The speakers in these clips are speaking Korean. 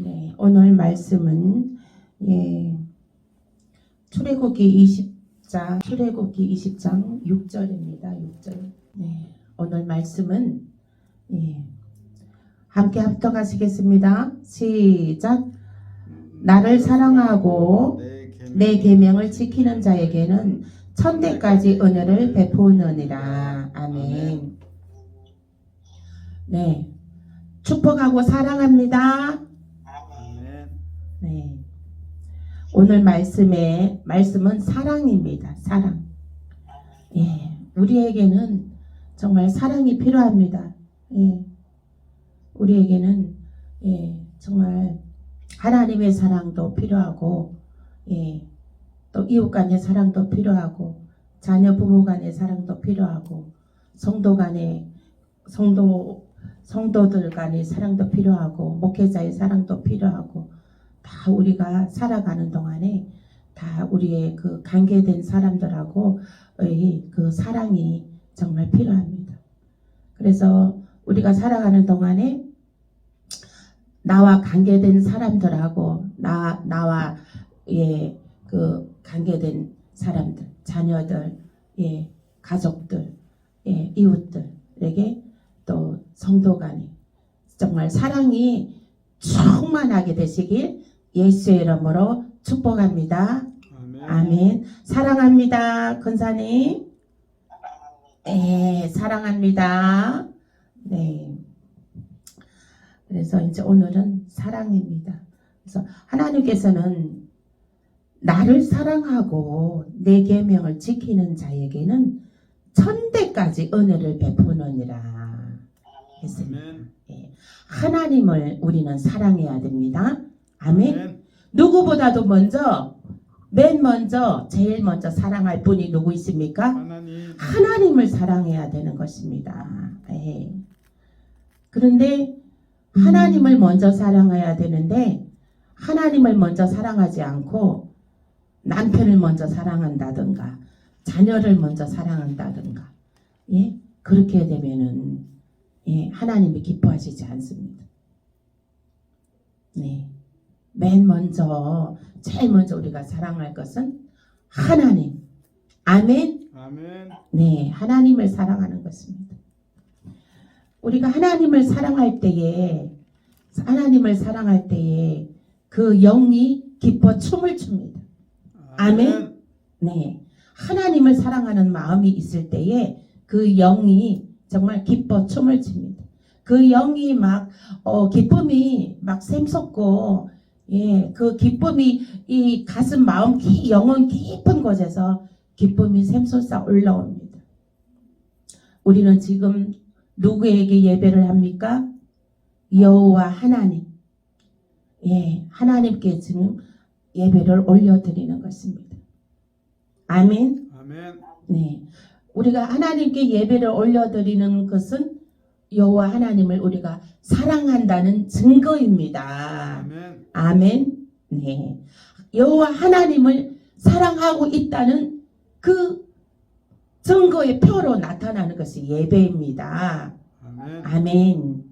네, 오늘 말씀은 출애굽기 20장 6절입니다. 6절. 네, 오늘 말씀은 함께 합독하시겠습니다. 시작. 나를 사랑하고 내 계명을 지키는 자에게는 천대까지 은혜를 베푸느니라. 아멘. 네, 축복하고 사랑합니다. 네, 오늘 말씀은 사랑입니다. 사랑. 우리에게는 정말 사랑이 필요합니다. 우리에게는 정말 하나님의 사랑도 필요하고, 또 이웃 간의 사랑도 필요하고, 자녀 부모 간의 사랑도 필요하고, 성도들 간의 사랑도 필요하고, 목회자의 사랑도 필요하고, 다 우리가 살아가는 동안에 다 우리의 그 관계된 사람들하고의 그 사랑이 정말 필요합니다. 그래서 우리가 살아가는 동안에 나와 관계된 사람들하고 나와 그 관계된 사람들, 자녀들, 가족들, 이웃들에게 또 성도 간에 정말 사랑이 충만하게 되시길 예수의 이름으로 축복합니다. 아멘. 사랑합니다. 권사님. 사랑합니다. 네. 그래서 이제 오늘은 사랑입니다. 그래서 하나님께서는 나를 사랑하고 내 계명을 지키는 자에게는 천대까지 은혜를 베푸느니라 했습니다. 하나님을 우리는 사랑해야 됩니다. 아멘. 누구보다도 제일 먼저 사랑할 분이 누구 있습니까? 하나님을 사랑해야 되는 것입니다. 그런데 하나님을 먼저 사랑해야 되는데 하나님을 먼저 사랑하지 않고 남편을 먼저 사랑한다든가 자녀를 먼저 사랑한다든가 그렇게 되면은 하나님이 기뻐하시지 않습니다. 제일 먼저 우리가 사랑할 것은 하나님. 아멘. 네, 하나님을 사랑하는 것입니다. 우리가 하나님을 사랑할 때에 그 영이 기뻐 춤을 춥니다. 아멘. 네, 하나님을 사랑하는 마음이 있을 때에 그 영이 정말 기뻐 춤을 춥니다. 그 영이 기쁨이 막 샘솟고, 그 기쁨이 이 가슴, 마음, 영혼 깊은 곳에서 기쁨이 샘솟아 올라옵니다. 우리는 지금 누구에게 예배를 합니까? 여호와 하나님. 하나님께 지금 예배를 올려드리는 것입니다. 아멘. 네. 우리가 하나님께 예배를 올려드리는 것은 여호와 하나님을 우리가 사랑한다는 증거입니다. 아멘. 네. 여호와 하나님을 사랑하고 있다는 그 증거의 표로 나타나는 것이 예배입니다. 아멘.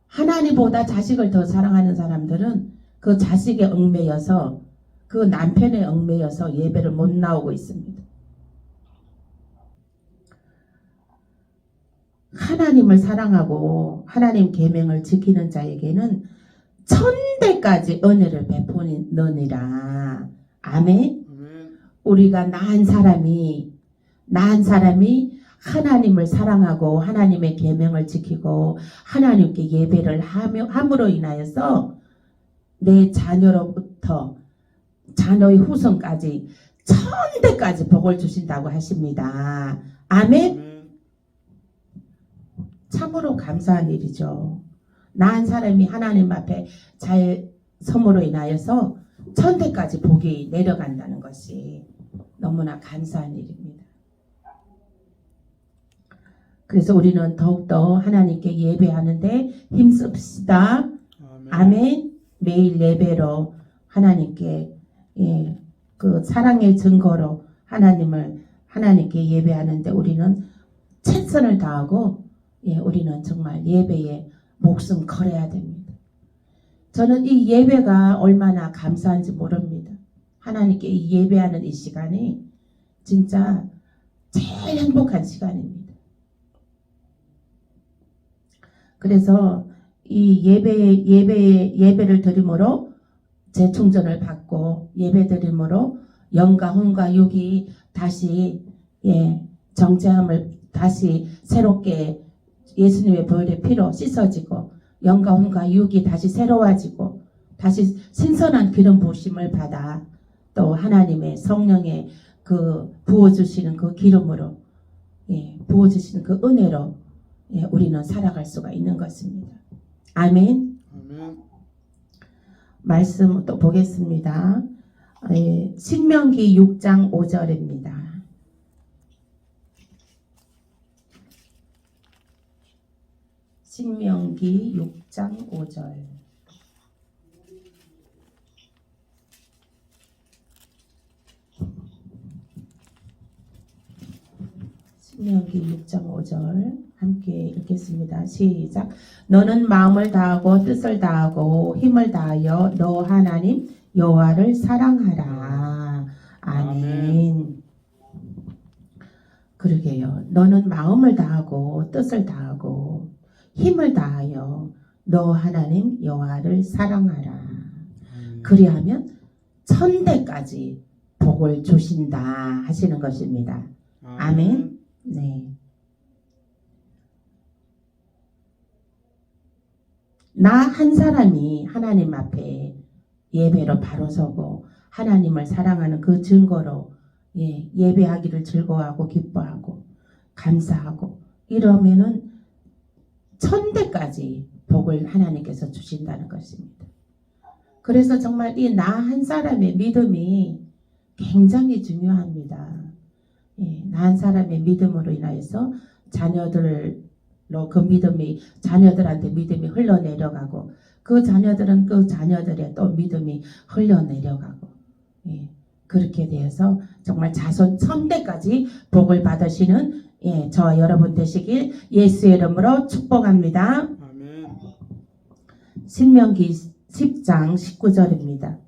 하나님보다 자식을 더 사랑하는 사람들은 그 자식에 얽매여서 그 남편에 얽매여서 예배를 못 나오고 있습니다. 하나님을 사랑하고 하나님 계명을 지키는 자에게는 천대까지 은혜를 베푸느니라. 아멘. 우리가 낳은 사람이 하나님을 사랑하고 하나님의 계명을 지키고 하나님께 예배를 함으로 인하여서 내 자녀로부터 자녀의 후손까지 천대까지 복을 주신다고 하십니다. 아멘. 참으로 감사한 일이죠. 낳은 사람이 하나님 앞에 잘 섬으로 인하여서 천대까지 복이 내려간다는 것이 너무나 감사한 일입니다. 그래서 우리는 더욱더 하나님께 예배하는데 힘씁시다. 아멘. 매일 예배로 하나님께 그 사랑의 증거로 하나님께 예배하는데 우리는 최선을 다하고 우리는 정말 예배에 목숨 걸어야 됩니다. 저는 이 예배가 얼마나 감사한지 모릅니다. 하나님께 이 예배하는 이 시간이 진짜 제일 행복한 시간입니다. 그래서 이 예배를 드림으로 재충전을 받고 예배 드림으로 영과 혼과 육이 다시 정죄함을 다시 새롭게 예수님의 보혈의 피로 씻어지고 영과 혼과 육이 다시 새로워지고 다시 신선한 기름 부으심을 받아 또 하나님의 성령의 그 부어주시는 그 기름으로 부어주시는 그 은혜로 우리는 살아갈 수가 있는 것입니다. 아멘. 아멘. 말씀 또 보겠습니다. 신명기 6장 5절입니다. 신명기 6장 5절. 신명기 6장 5절 함께 읽겠습니다. 시작. 너는 마음을 다하고 뜻을 다하고 힘을 다하여 너 하나님 여호와를 사랑하라. 아멘. 그러게요. 너는 마음을 다하고 뜻을 다하고 힘을 다하여 너 하나님 여호와를 사랑하라. 그리하면 천대까지 복을 주신다 하시는 것입니다. 아멘. 네. 나 한 사람이 하나님 앞에 예배로 바로 서고 하나님을 사랑하는 그 증거로 예배하기를 즐거워하고 기뻐하고 감사하고 이러면은 천대까지 복을 하나님께서 주신다는 것입니다. 그래서 정말 이 나 한 사람의 믿음이 굉장히 중요합니다. 나 한 사람의 믿음으로 인하여서 자녀들로 그 믿음이 자녀들한테 믿음이 흘러내려가고 그 자녀들은 그 자녀들의 또 믿음이 흘러내려가고 그렇게 되어서 정말 자손 천대까지 복을 받으시는 저와 여러분 되시길 예수의 이름으로 축복합니다. 아멘. 신명기 10장 19절입니다.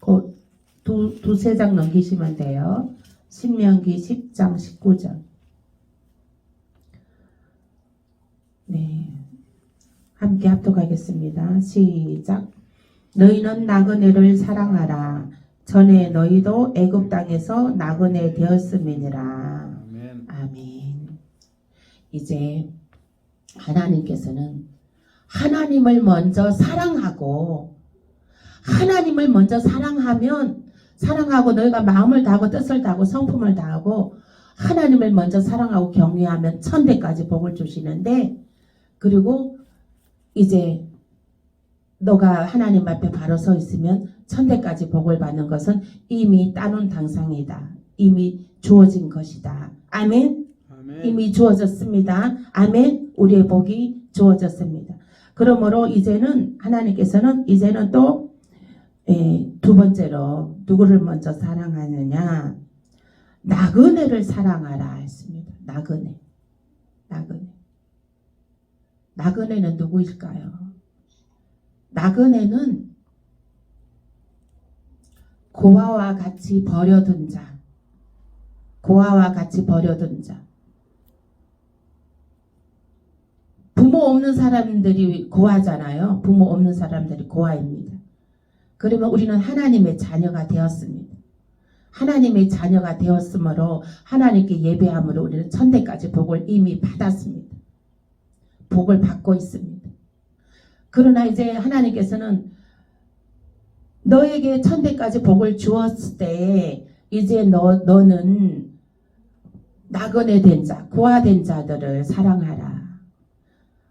그 두세 장 넘기시면 돼요. 신명기 10장 19절. 네, 함께 합독하겠습니다. 시작. 너희는 나그네를 사랑하라. 전에 너희도 애굽 땅에서 나그네 되었음이니라. 아멘. 아멘. 이제 하나님께서는 하나님을 먼저 사랑하고 하나님을 먼저 사랑하고 너희가 마음을 다하고 뜻을 다하고 성품을 다하고 하나님을 먼저 사랑하고 경외하면 천대까지 복을 주시는데 그리고 이제 너가 하나님 앞에 바로 서 있으면 천대까지 복을 받는 것은 이미 따놓은 당상이다. 이미 주어진 것이다. 아멘. 아멘. 이미 주어졌습니다. 아멘. 우리의 복이 주어졌습니다. 그러므로 이제는 하나님께서는 이제는 또 두 번째로 누구를 먼저 사랑하느냐? 나그네를 사랑하라 했습니다. 나그네는 누구일까요? 나그네는 고아와 같이 버려둔 자. 부모 없는 사람들이 고아잖아요. 부모 없는 사람들이 고아입니다. 그러면 우리는 하나님의 자녀가 되었습니다. 하나님의 자녀가 되었으므로 하나님께 예배함으로 우리는 천대까지 복을 이미 받았습니다. 복을 받고 있습니다. 그러나 이제 하나님께서는 너에게 천대까지 복을 주었을 때 이제 너는 나그네 된 자, 고아된 자들을 사랑하라.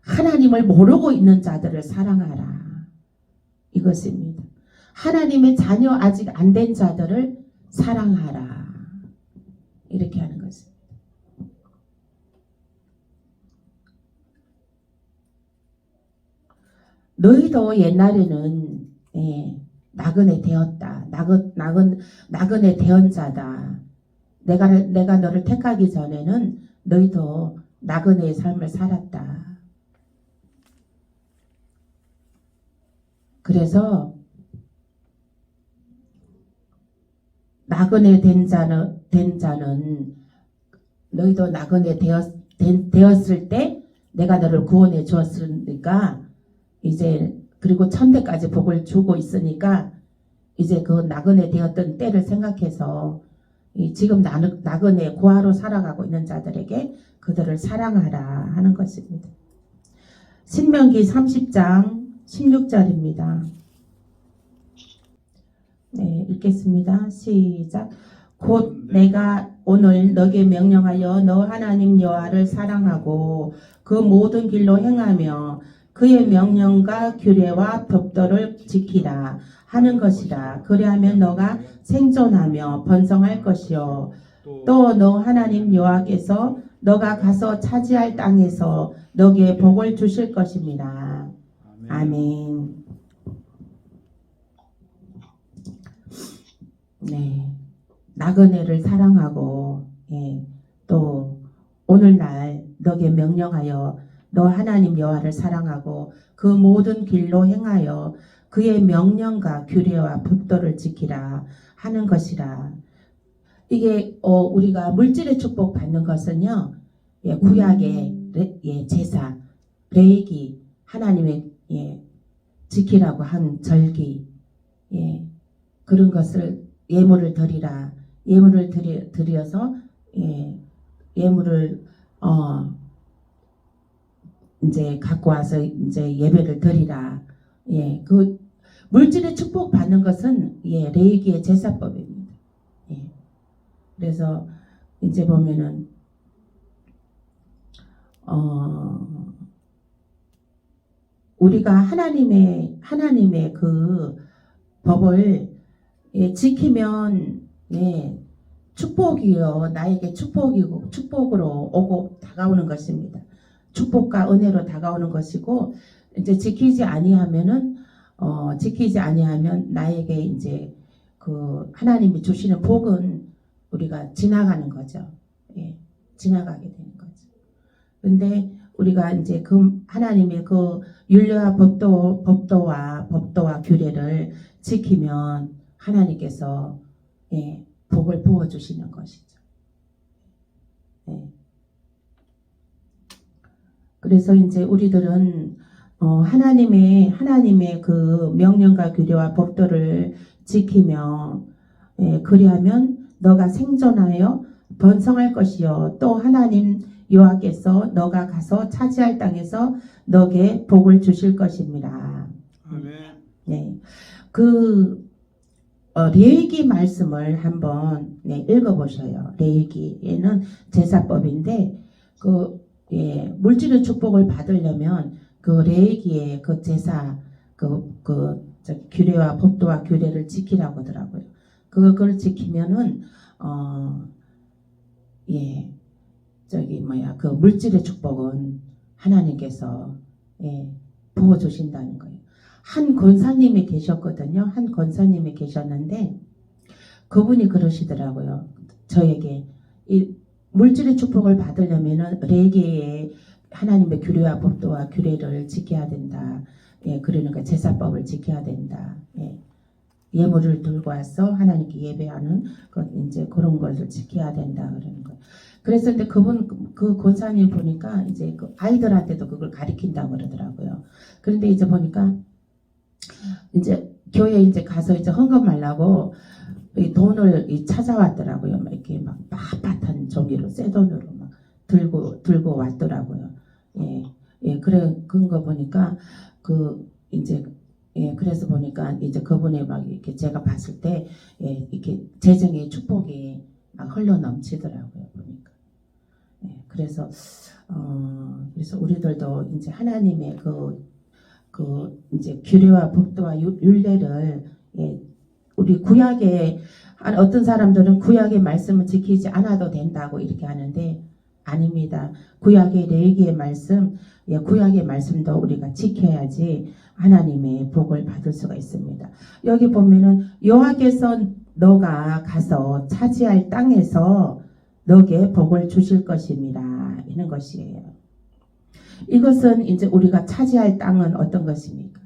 하나님을 모르고 있는 자들을 사랑하라. 이것입니다. 하나님의 자녀 아직 안 된 자들을 사랑하라. 이렇게 하는 것입니다. 너희도 옛날에는 나그네 되었다. 나그네 되은 자다. 내가 너를 택하기 전에는 너희도 나그네의 삶을 살았다. 그래서 나그네 된 자는 너희도 나그네 되었을 때 내가 너를 구원해 주었으니까 이제 그리고 천대까지 복을 주고 있으니까 이제 그 나그네 되었던 때를 생각해서 지금 나그네 고아로 살아가고 있는 자들에게 그들을 사랑하라 하는 것입니다. 신명기 30장 16절입니다. 네, 읽겠습니다. 시작. 곧 내가 오늘 너에게 명령하여 너 하나님 여호와를 사랑하고 그 모든 길로 행하며 그의 명령과 규례와 법도를 지키라 하는 것이라. 그리하면 너가 생존하며 번성할 것이요 또 너 하나님 여호와께서 너가 가서 차지할 땅에서 너에게 복을 주실 것입니다. 아멘. 네, 나그네를 사랑하고 또 오늘날 너에게 명령하여 너 하나님 여호와를 사랑하고 그 모든 길로 행하여 그의 명령과 규례와 법도를 지키라 하는 것이라. 이게 우리가 물질의 축복 받는 것은요, 구약의 제사, 레위기, 하나님의 지키라고 한 절기, 그런 것을 예물을 드리라. 예물을 드려서 예물을 이제 갖고 와서 이제 예배를 드리라. 그 물질의 축복 받는 것은 레위기의 제사법입니다. 그래서 이제 보면은 우리가 하나님의 그 법을 지키면 축복이요 나에게 축복으로 오고 다가오는 것입니다. 축복과 은혜로 다가오는 것이고 이제 지키지 아니하면 나에게 이제 그 하나님이 주시는 복은 우리가 지나가는 거죠. 지나가게 되는 거죠. 근데 우리가 이제 그 하나님의 그 율례와 법도와 규례를 지키면 하나님께서 복을 부어 주시는 것이죠. 그래서 이제 우리들은 하나님의 그 명령과 규례와 법도를 지키며 그리하면 너가 생존하여 번성할 것이요 또 하나님 여호와께서 너가 가서 차지할 땅에서 너에게 복을 주실 것입니다. 아멘. 네, 그 레위기 말씀을 한번 읽어보셔요. 레위기에는 제사법인데 물질의 축복을 받으려면 그 레위기의 그 제사 규례와 법도와 규례를 지키라고 하더라고요. 그걸 지키면은 그 물질의 축복은 하나님께서 부어 주신다는 거예요. 한 권사님이 계셨거든요. 한 권사님이 계셨는데 그분이 그러시더라고요. 저에게 이 물질의 축복을 받으려면은 레위기의 하나님의 규례와 법도와 규례를 지켜야 된다. 그러니까 제사법을 지켜야 된다. 예물을 들고 와서 하나님께 예배하는 이제 그런 것을 지켜야 된다 그러는 거예요. 그래서 근데 그 권사님 보니까 이제 그 아이들한테도 그걸 가르친다고 그러더라고요. 그런데 이제 보니까 이제 교회 이제 가서 이제 헌금하려고 이 돈을 찾아왔더라고요. 막 이렇게 막 빳빳한 종이로 새 돈으로 막 들고 왔더라고요. 그런 거 보니까 그래서 보니까 이제 그분이 막 이렇게 제가 봤을 때 이렇게 재정의 축복이 막 흘러 넘치더라고요. 보니까. 그래서 우리들도 이제 하나님의 이제 규례와 법도와 율례를 우리 구약의 어떤 사람들은 구약의 말씀을 지키지 않아도 된다고 이렇게 하는데 아닙니다. 구약의 레위기의 말씀, 구약의 말씀도 우리가 지켜야지 하나님의 복을 받을 수가 있습니다. 여기 보면은 여호와께서 너가 가서 차지할 땅에서 너에게 복을 주실 것입니다. 이런 것이에요. 이것은 이제 우리가 차지할 땅은 어떤 것입니까?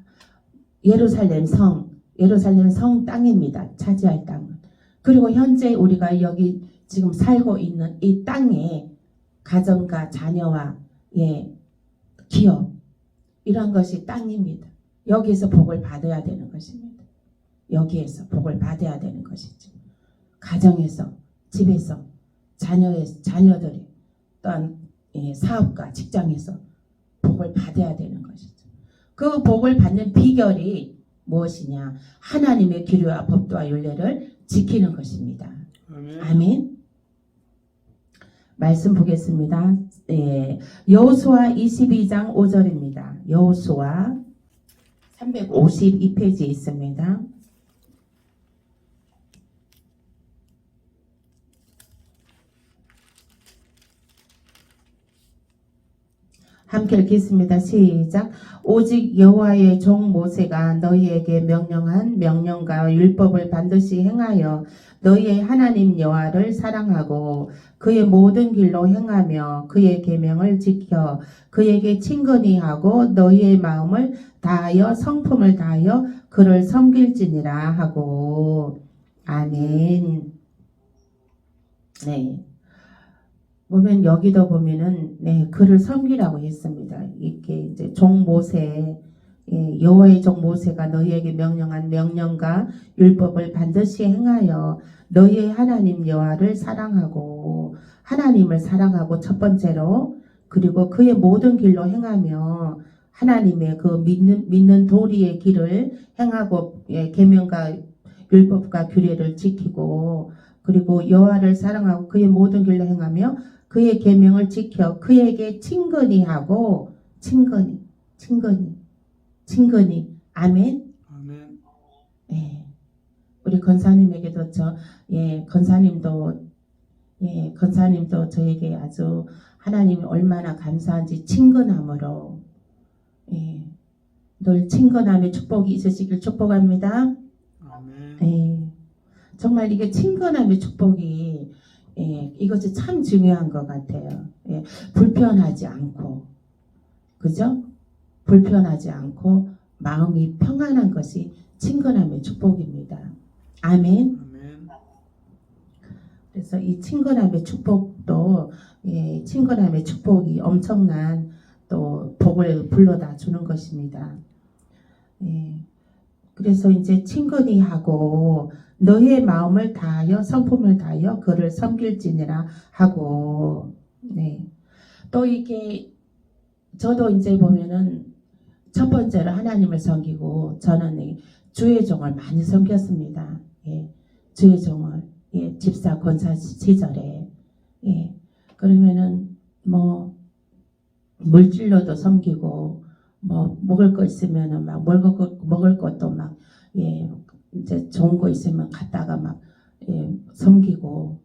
예루살렘 성 땅입니다. 차지할 땅은. 그리고 현재 우리가 여기 지금 살고 있는 이 땅에 가정과 자녀와 기업 이런 것이 땅입니다. 여기에서 복을 받아야 되는 것입니다. 여기에서 복을 받아야 되는 것이죠. 가정에서, 집에서, 자녀들이 또한 사업가, 직장에서 복을 받아야 되는 것이죠. 그 복을 받는 비결이 무엇이냐? 하나님의 규례와 법도와 율례를 지키는 것입니다. 아멘. 아멘. 말씀 보겠습니다. 여호수아 22장 5절입니다. 여호수아 352페이지에 있습니다. 함께 읽겠습니다. 시작. 오직 여호와의 종 모세가 너희에게 명령한 명령과 율법을 반드시 행하여 너희의 하나님 여호와를 사랑하고 그의 모든 길로 행하며 그의 계명을 지켜 그에게 친근히 하고 너희의 마음을 다하여 성품을 다하여 그를 섬길지니라 하고. 아멘. 네. 보면 여기도 보면은 그를 섬기라고 했습니다. 이렇게 이제 종 모세, 여호와의 종 모세가 너희에게 명령한 명령과 율법을 반드시 행하여 너희의 하나님 여호와를 사랑하고 하나님을 사랑하고 첫 번째로 그리고 그의 모든 길로 행하며 하나님의 그 믿는 도리의 길을 행하고 계명과 율법과 규례를 지키고 그리고 여호와를 사랑하고 그의 모든 길로 행하며 그의 계명을 지켜 그에게 친근히 하고 친근히 아멘. 아멘. 우리 권사님에게도 권사님도 저에게 아주 하나님이 얼마나 감사한지 친근함으로 늘 친근함의 축복이 있으시길 축복합니다. 아멘. 정말 이게 친근함의 축복이 이것이 참 중요한 것 같아요. 불편하지 않고, 그죠? 불편하지 않고 마음이 평안한 것이 친근함의 축복입니다. 아멘. 아멘. 그래서 이 친근함의 축복도 친근함의 축복이 엄청난 또 복을 불러다 주는 것입니다. 그래서 이제 친근히 하고 너희의 마음을 다하여 성품을 다하여 그를 섬길지니라 하고. 또 이게 저도 이제 보면은 첫 번째로 하나님을 섬기고 저는 주의 종을 많이 섬겼습니다. 주의 종을 집사 권사 시절에 그러면은 뭐 물질로도 섬기고 뭐 먹을 거 있으면은 막 먹을 것도 막 이제 좋은 거 있으면 갖다가 막 섬기고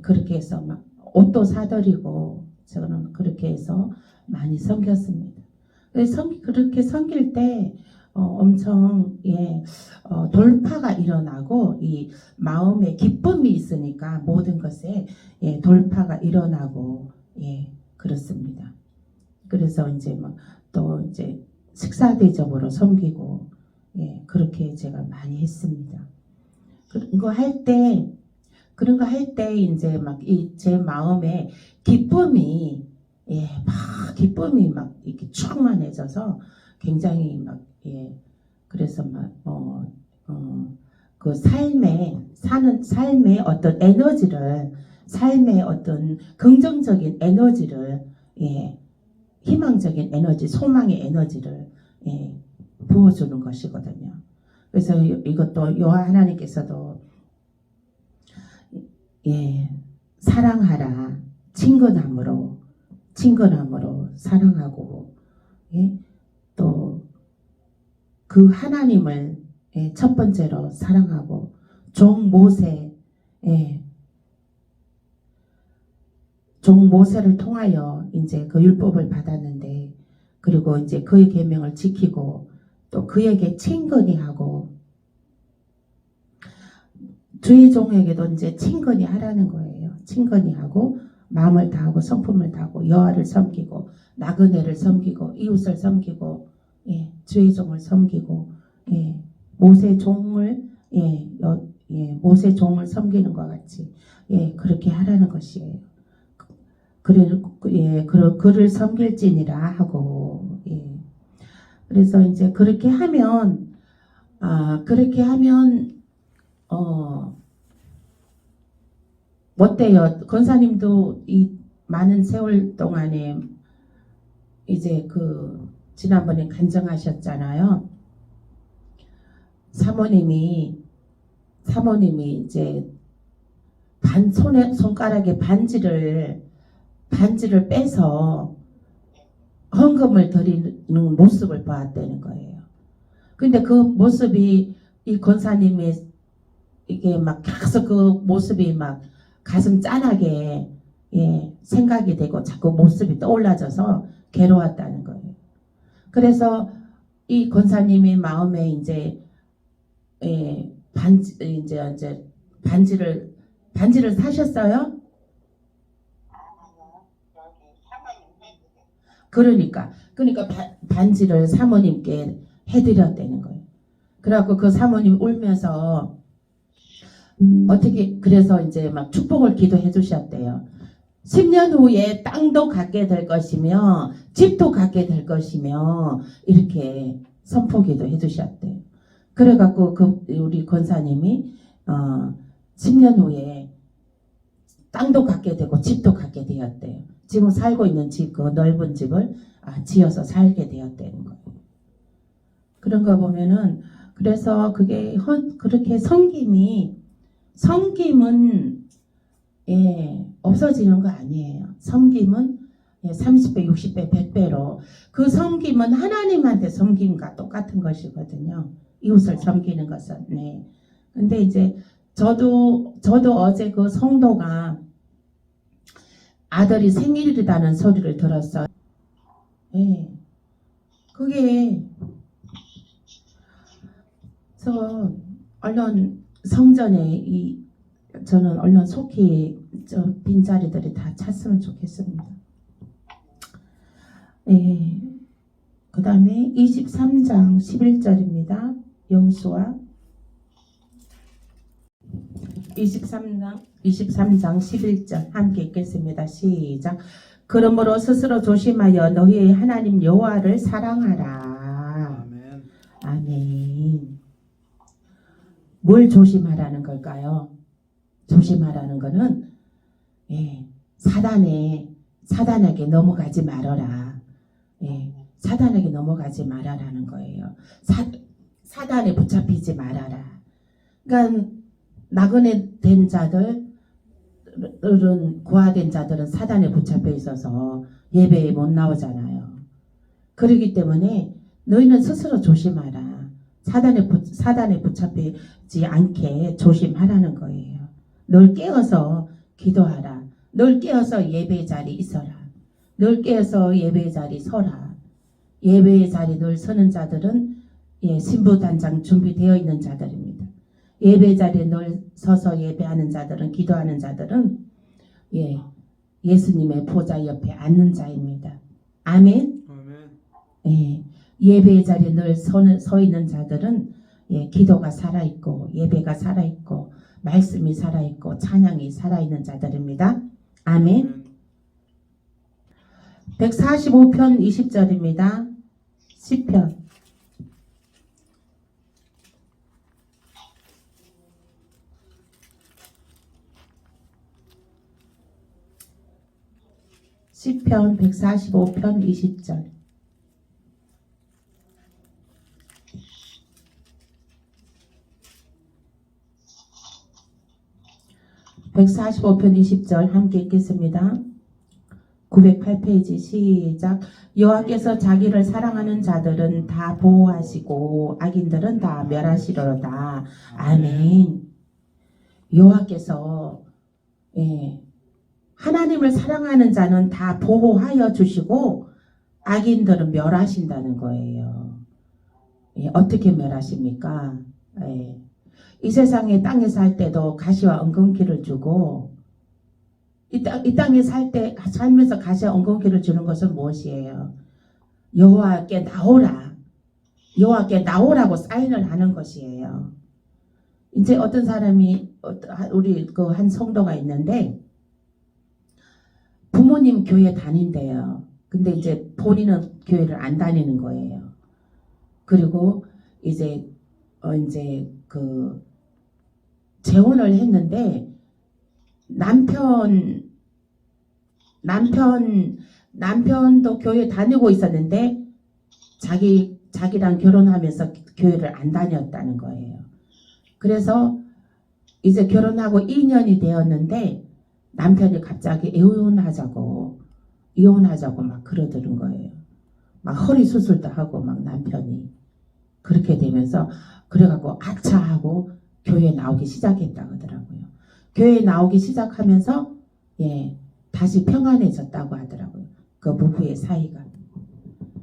그렇게 해서 막 옷도 사드리고 저는 그렇게 해서 많이 섬겼습니다. 그렇게 섬길 때 엄청 돌파가 일어나고 이 마음에 기쁨이 있으니까 모든 것에 돌파가 일어나고 그렇습니다. 그래서 이제 뭐 또 이제 식사 대접으로 섬기고 그렇게 제가 많이 했습니다. 그런 거 할 때 이제 막 제 마음에 기쁨이 막 이렇게 충만해져서 굉장히 막 그래서 막 그 삶의 어떤 에너지를 삶의 어떤 긍정적인 에너지를 희망적인 에너지, 소망의 에너지를 부어주는 것이거든요. 그래서 이것도 여호와 하나님께서도 사랑하라 친근함으로 사랑하고 또 그 하나님을 첫 번째로 사랑하고 종 모세를 통하여 이제 그 율법을 받았는데 그리고 이제 그의 계명을 지키고 또 그에게 친근히 하고 주의 종에게도 이제 친근히 하라는 거예요. 친근히 하고 마음을 다하고 성품을 다하고 여호와를 섬기고 나그네를 섬기고 이웃을 섬기고 주의 종을 섬기고 예, 모세 종을 모세 종을 섬기는 것 같이 그렇게 하라는 것이에요. 그를 섬길지니라 하고 그래서 이제 그렇게 하면 어때요? 권사님도 이 많은 세월 동안에 이제 지난번에 간증하셨잖아요. 사모님이 이제 손가락에 반지를 빼서 헌금을 드리는 모습을 보았다는 거예요. 근데 그 모습이 이 권사님의 이게 막 계속 그 모습이 막 가슴 짠하게 생각이 되고 자꾸 모습이 떠올라져서 괴로웠다는 거예요. 그래서 이 권사님의 마음에 이제 반지를 사셨어요? 그러니까 반지를 사모님께 해드렸다는 거예요. 그래갖고 그 사모님 울면서 그래서 이제 막 축복을 기도해 주셨대요. 10년 후에 땅도 갖게 될 것이며 집도 갖게 될 것이며 이렇게 선포기도 해 주셨대요. 그래갖고 우리 권사님이 10년 후에 땅도 갖게 되고 집도 갖게 되었대요. 지금 살고 있는 집, 그 넓은 집을 지어서 살게 되었다는 거예요. 그런 거 보면은 그래서 그게 그렇게 섬김은 없어지는 거 아니에요. 섬김은 30배, 60배, 100배로 그 섬김은 하나님한테 섬김과 똑같은 것이거든요. 이웃을 섬기는 것은. 근데 이제 저도 어제 그 성도가 아들이 생일이라는 소리를 들었어요. 그게 그래서 얼른 성전에 저는 얼른 속히 빈자리들이 다 찼으면 좋겠습니다. 그 다음에 23장 11절입니다. 여호수아 23장 11절 함께 읽겠습니다. 시작. 그러므로 스스로 조심하여 너희의 하나님 여호와를 사랑하라. 아멘. 아멘. 뭘 조심하라는 걸까요? 조심하라는 거는 사단에게 넘어가지 말아라. 사단에게 넘어가지 말아라는 거예요. 사단에 붙잡히지 말아라. 그러니까 나그네 된 자들은 고아된 자들은 사단에 붙잡혀 있어서 예배에 못 나오잖아요. 그렇기 때문에 너희는 스스로 조심하라. 사단에 붙잡히지 않게 조심하라는 거예요. 널 깨어서 기도하라. 널 깨어서 예배 자리 있어라. 널 깨어서 예배 자리 서라. 예배 자리 늘 서는 자들은 신부단장 준비되어 있는 자들입니다. 예배 자리에 늘 서서 예배하는 자들은, 기도하는 자들은 예수님의 보좌 옆에 앉는 자입니다. 아멘. 예배 자리에 늘 서 있는 자들은 기도가 살아있고 예배가 살아있고 말씀이 살아있고 찬양이 살아있는 자들입니다. 아멘. 145편 20절입니다. 시편 145편 20절. (145편) 20절 함께 읽겠습니다. 908페이지 시작. 여호와께서 자기를 사랑하는 자들은 다 보호하시고 악인들은 다 멸하시리로다. 아멘. 여호와께서 하나님을 사랑하는 자는 다 보호하여 주시고 악인들은 멸하신다는 거예요. 어떻게 멸하십니까? 이 세상에 땅에 살 때도 가시와 엉겅퀴를 주고 이 땅에 살면서 가시와 엉겅퀴를 주는 것은 무엇이에요? 여호와께 나오라. 여호와께 나오라고 사인을 하는 것이에요. 이제 어떤 사람이 우리 그 한 성도가 있는데 부모님 교회 다닌대요. 근데 이제 본인은 교회를 안 다니는 거예요. 그리고 이제 이제 그 재혼을 했는데 남편도 교회 다니고 있었는데 자기랑 결혼하면서 교회를 안 다녔다는 거예요. 그래서 이제 결혼하고 2년이 되었는데 남편이 갑자기 이혼하자고 막 그러더는 거예요. 막 허리 수술도 하고 막 남편이 그렇게 되면서 그래갖고 아차 하고 교회에 나오기 시작했다고 하더라고요. 교회에 나오기 시작하면서 다시 평안해졌다고 하더라고요. 그 부부의 사이가.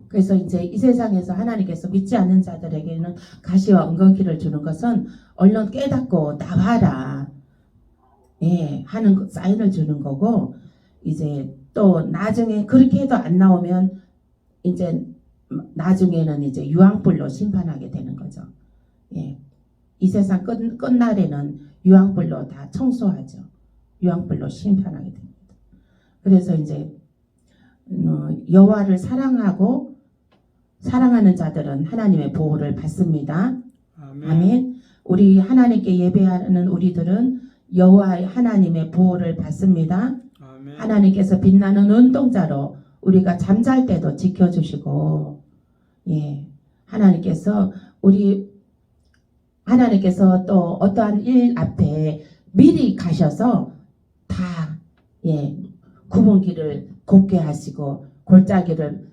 그래서 이제 이 세상에서 하나님께서 믿지 않는 자들에게는 가시와 은근키를 주는 것은 얼른 깨닫고 나와라 하는 사인을 주는 거고, 이제 또 나중에 그렇게 해도 안 나오면 이제 나중에는 이제 유황불로 심판하게 되는 거죠. 이 세상 끝날에는 유황불로 다 청소하죠. 유황불로 심판하게 됩니다. 그래서 이제 여호와를 사랑하는 자들은 하나님의 보호를 받습니다. 아멘. 우리 하나님께 예배하는 우리들은 여호와 하나님의 보호를 받습니다. 아멘. 하나님께서 빛나는 눈동자로 우리가 잠잘 때도 지켜주시고, 하나님께서 또 어떠한 일 앞에 미리 가셔서 다 구분길을 곱게 하시고 골짜기를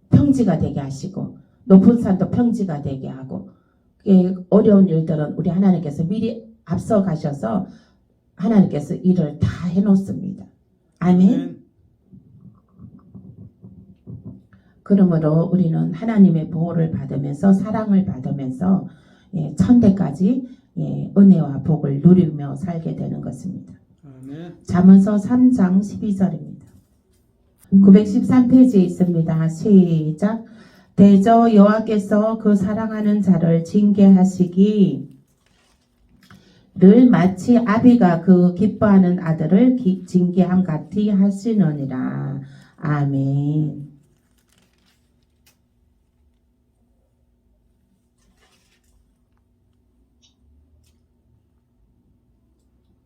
평지가 되게 하시고 높은 산도 평지가 되게 하고, 어려운 일들은 우리 하나님께서 미리 앞서 가셔서 하나님께서 일을 다 해놓습니다. 아멘. 그러므로 우리는 하나님의 보호를 받으면서 사랑을 받으면서 천대까지 은혜와 복을 누리며 살게 되는 것입니다. 아멘. 잠언서 3장 12절입니다. 913페이지에 있습니다. 시작. 대저 여호와께서 그 사랑하는 자를 징계하시기를 마치 아비가 그 기뻐하는 아들을 징계함 같이 하시느니라. 아멘.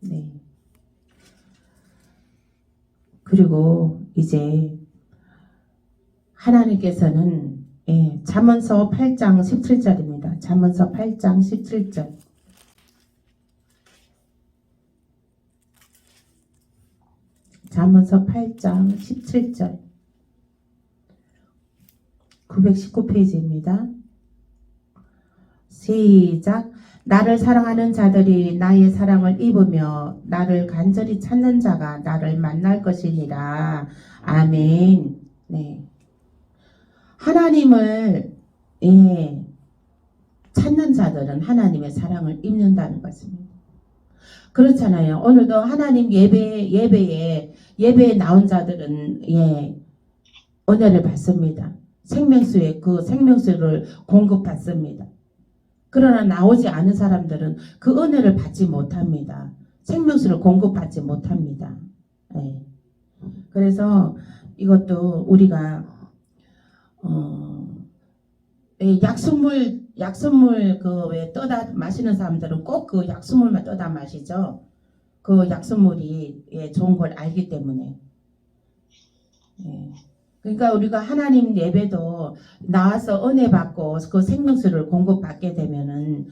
네. 그리고 이제 하나님께서는 잠언서 8장 17절입니다. 잠언서 8장 17절. 잠언서 8장 17절. 919페이지입니다. 시작. 나를 사랑하는 자들이 나의 사랑을 입으며 나를 간절히 찾는 자가 나를 만날 것이니라. 아멘. 네. 하나님을 찾는 자들은 하나님의 사랑을 입는다는 것입니다. 그렇잖아요. 오늘도 하나님 예배에 나온 자들은 은혜를 받습니다. 생명수에 그 생명수를 공급받습니다. 그러나 나오지 않은 사람들은 그 은혜를 받지 못합니다. 생명수를 공급받지 못합니다. 그래서 이것도 우리가 약수물 그 왜 떠다 마시는 사람들은 꼭 그 약수물만 떠다 마시죠. 그 약수물이 좋은 걸 알기 때문에. 그러니까 우리가 하나님 예배도 나와서 은혜 받고 그 생명수를 공급받게 되면은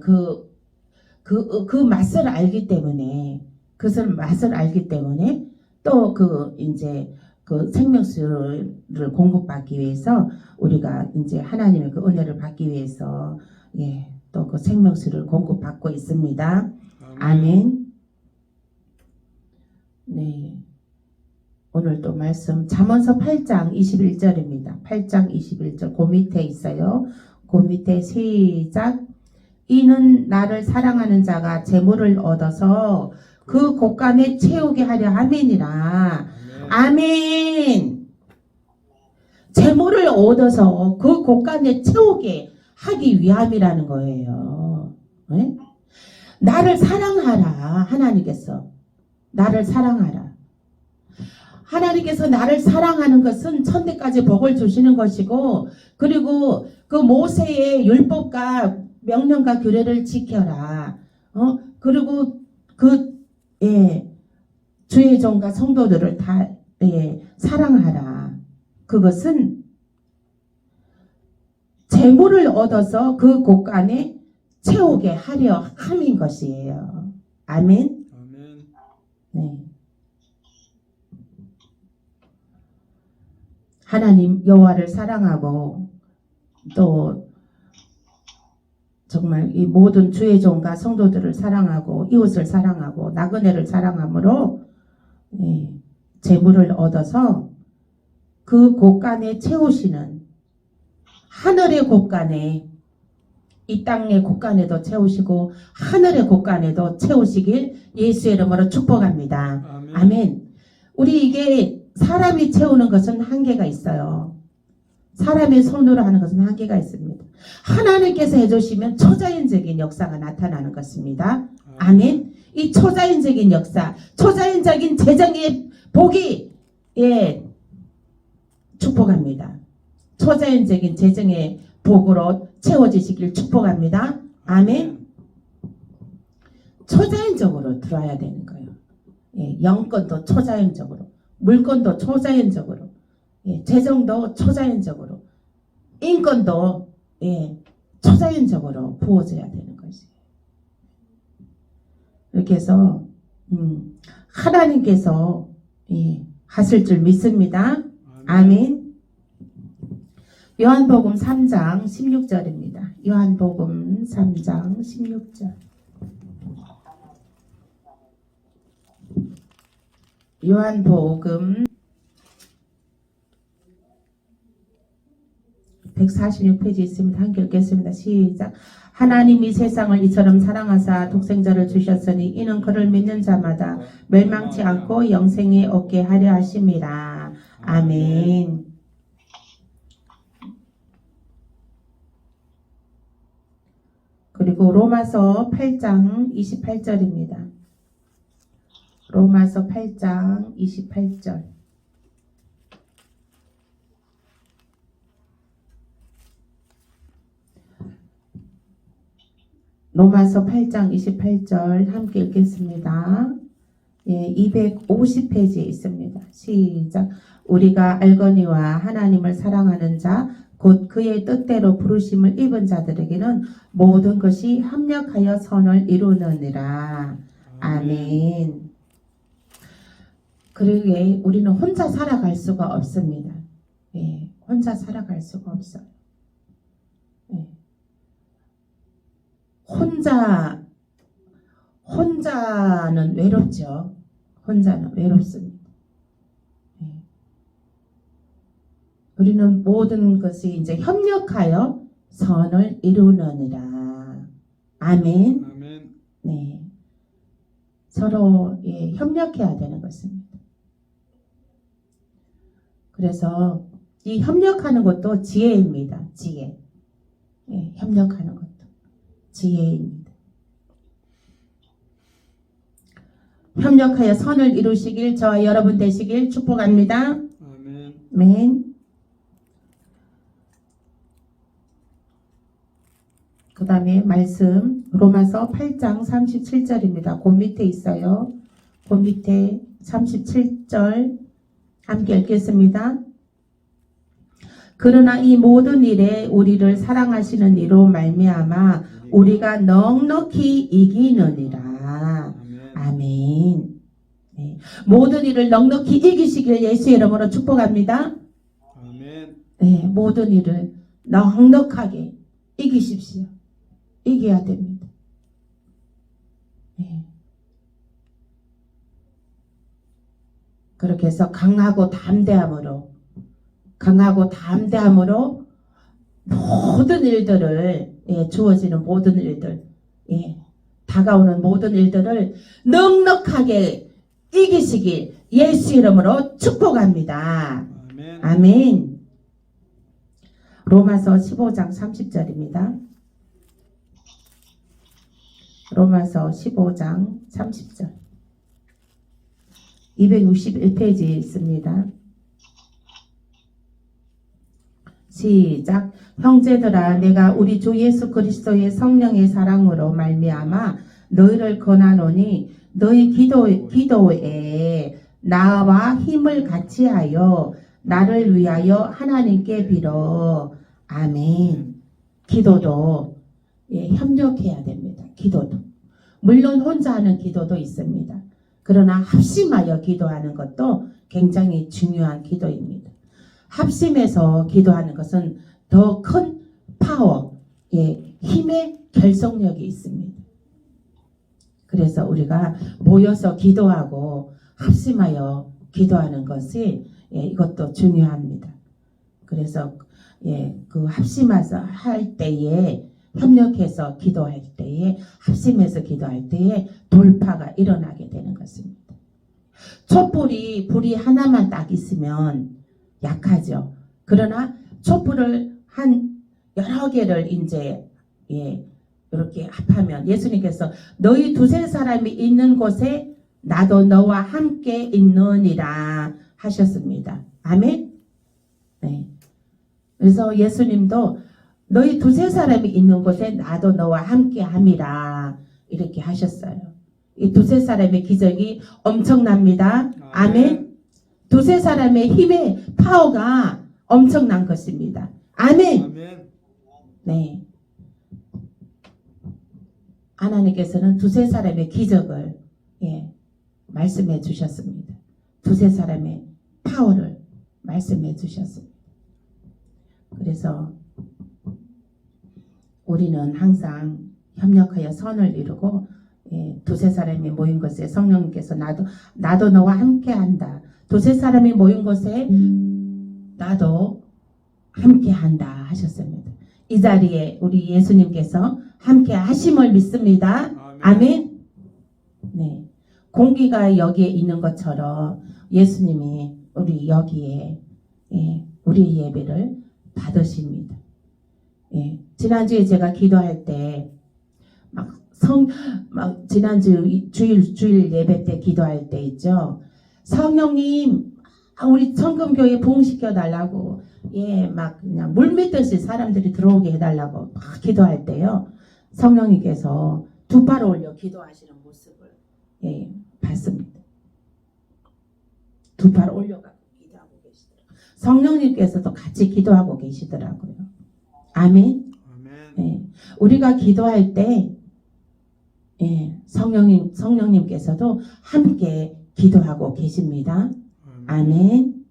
그 맛을 알기 때문에, 또 그 생명수를 공급받기 위해서 우리가 이제 하나님의 그 은혜를 받기 위해서 또 그 생명수를 공급받고 있습니다. 아멘. 네. 오늘 또 말씀 잠언서 8장 21절입니다. 8장 21절 그 밑에 있어요. 그 밑에 시작. 이는 나를 사랑하는 자가 재물을 얻어서 그 곶감에 채우게 하려 함이니라. 아멘. 재물을 얻어서 그 곳간에 채우게 하기 위함이라는 거예요. 네? 나를 사랑하라. 하나님께서 나를 사랑하라. 하나님께서 나를 사랑하는 것은 천대까지 복을 주시는 것이고, 그리고 그 모세의 율법과 명령과 규례를 지켜라. 그리고 주의 종과 성도들을 다 사랑하라. 그것은 재물을 얻어서 그 곳간에 채우게 하려 함인 것이에요. 아멘. 아멘. 네. 하나님 여호와를 사랑하고 또 정말 이 모든 주의 종과 성도들을 사랑하고 이웃을 사랑하고 나그네를 사랑함으로 재물을 얻어서 그 곳간에 채우시는, 하늘의 곳간에, 이 땅의 곳간에도 채우시고 하늘의 곳간에도 채우시길 예수의 이름으로 축복합니다. 아멘. 아멘. 우리 이게 사람이 채우는 것은 한계가 있어요. 사람의 손으로 하는 것은 한계가 있습니다. 하나님께서 해주시면 초자연적인 역사가 나타나는 것입니다. 아멘. 이 초자연적인 역사, 초자연적인 재정의 복이 축복합니다. 초자연적인 재정의 복으로 채워지시길 축복합니다. 아멘. 초자연적으로 들어와야 되는 거예요. 영권도 초자연적으로, 물권도 초자연적으로, 재정도 초자연적으로, 인권도 초자연적으로 부어져야 되는 것이에요. 이렇게 해서 하나님께서 하실 줄 믿습니다. 아멘. 요한복음 3장 16절입니다. 요한복음 3장 16절. 요한복음 146페이지 있습니다. 함께 읽겠습니다. 시작. 하나님이 세상을 이처럼 사랑하사 독생자를 주셨으니 이는 그를 믿는 자마다 멸망치 않고 영생에 얻게 하려 하심이라. 아멘. 그리고 로마서 8장 28절입니다. 로마서 8장 28절. 로마서 8장 28절 함께 읽겠습니다. 250페이지에 있습니다. 시작. 우리가 알거니와 하나님을 사랑하는 자 곧 그의 뜻대로 부르심을 입은 자들에게는 모든 것이 합력하여 선을 이루느니라. 아멘. 그러기에 우리는 혼자 살아갈 수가 없습니다. 혼자 살아갈 수가 없어요. 혼자는 외롭죠. 혼자는 외롭습니다. 우리는 모든 것이 이제 협력하여 선을 이루느니라. 아멘. 아멘. 네. 서로 협력해야 되는 것입니다. 그래서 이 협력하는 것도 지혜입니다. 지혜. 협력하는 것도 지혜입니다. 협력하여 선을 이루시길 저와 여러분 되시길 축복합니다. 아멘. 아멘. 그 다음에 말씀 로마서 8장 37절입니다. 그 밑에 있어요. 그 밑에 37절 함께 읽겠습니다. 그러나 이 모든 일에 우리를 사랑하시는 이로 말미암아 우리가 넉넉히 이기느니라. 아멘. 네. 모든 일을 넉넉히 이기시길 예수의 이름으로 축복합니다. 아멘. 네, 모든 일을 넉넉하게 이기십시오. 이겨야 됩니다. 네. 그렇게 해서 강하고 담대함으로 모든 일들을 주어지는 모든 일들, 다가오는 모든 일들을 넉넉하게 이기시길 예수 이름으로 축복합니다. 아멘. 아멘. 로마서 15장 30절입니다. 로마서 15장 30절. 261페이지에 있습니다. 시작. 형제들아, 내가 우리 주 예수 그리스도의 성령의 사랑으로 말미암아 너희를 권하노니 너희 기도에 나와 힘을 같이하여 나를 위하여 하나님께 빌어. 아멘. 기도도 협력해야 됩니다. 기도도. 물론 혼자 하는 기도도 있습니다. 그러나 합심하여 기도하는 것도 굉장히 중요한 기도입니다. 합심해서 기도하는 것은 더 큰 파워, 힘의 결속력이 있습니다. 그래서 우리가 모여서 기도하고 합심하여 기도하는 것이 이것도 중요합니다. 그래서 그 합심해서 할 때에 협력해서 기도할 때에 합심해서 기도할 때에 돌파가 일어나게 되는 것입니다. 촛불이 불이 하나만 딱 있으면 약하죠. 그러나 촛불을 한 여러 개를 이제 이렇게 합하면 예수님께서 너희 두세 사람이 있는 곳에 나도 너와 함께 있느니라 하셨습니다. 아멘. 네. 그래서 예수님도 너희 두세 사람이 있는 곳에 나도 너와 함께 함이라 이렇게 하셨어요. 이 두세 사람의 기적이 엄청납니다. 아멘. 두세 사람의 힘의 파워가 엄청난 것입니다. 아멘. 아멘. 네. 하나님께서는 두세 사람의 기적을 말씀해 주셨습니다. 두세 사람의 파워를 말씀해 주셨습니다. 그래서 우리는 항상 협력하여 선을 이루고 두세 사람이 모인 곳에 성령님께서 나도 너와 함께한다. 두세 사람이 모인 곳에 나도 함께한다 하셨습니다. 이 자리에 우리 예수님께서 함께 하심을 믿습니다. 아멘. 네. 공기가 여기에 있는 것처럼 예수님이 우리 여기에 우리 예배를 받으십니다. 지난주에 제가 기도할 때 지난주 주일 예배 때 기도할 때 있죠. 성령님, 우리 청금교회 부흥시켜 달라고 막 그냥 물 믿듯이 사람들이 들어오게 해달라고 막 기도할 때요. 성령님께서 두 팔을 올려 기도하시는 모습을 봤습니다. 두 팔 올려가지고 기도하고 계시더라고요. 성령님께서도 같이 기도하고 계시더라고요. 아멘. 우리가 기도할 때 성령님께서도 함께 기도하고 계십니다. 아멘.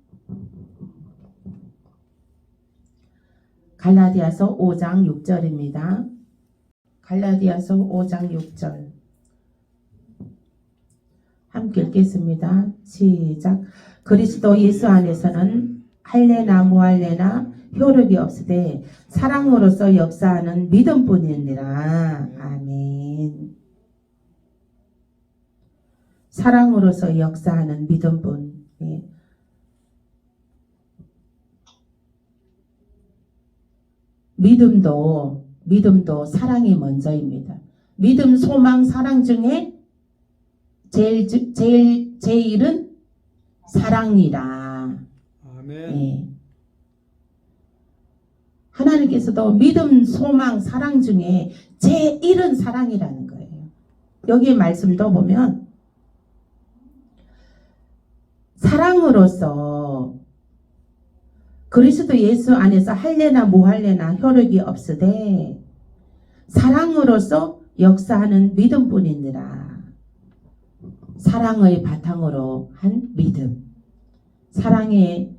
갈라디아서 5장 6절입니다. 갈라디아서 5장 6절. 함께 읽겠습니다. 시작. 그리스도 예수 안에서는 할례나 무할례나 효력이 없으되 사랑으로서 역사하는 믿음뿐이니라. 아멘. 사랑으로서 역사하는 믿음뿐. 믿음도 사랑이 먼저입니다. 믿음, 소망, 사랑 중에 제일은 사랑이라. 아멘. 하나님께서도 믿음, 소망, 사랑 중에 제일은 사랑이라는 거예요. 여기 말씀도 보면 사랑으로서 그리스도 예수 안에서 할례나 무할례나 효력이 없으되 사랑으로서 역사하는 믿음뿐이니라. 사랑의 바탕으로 한 믿음. 사랑의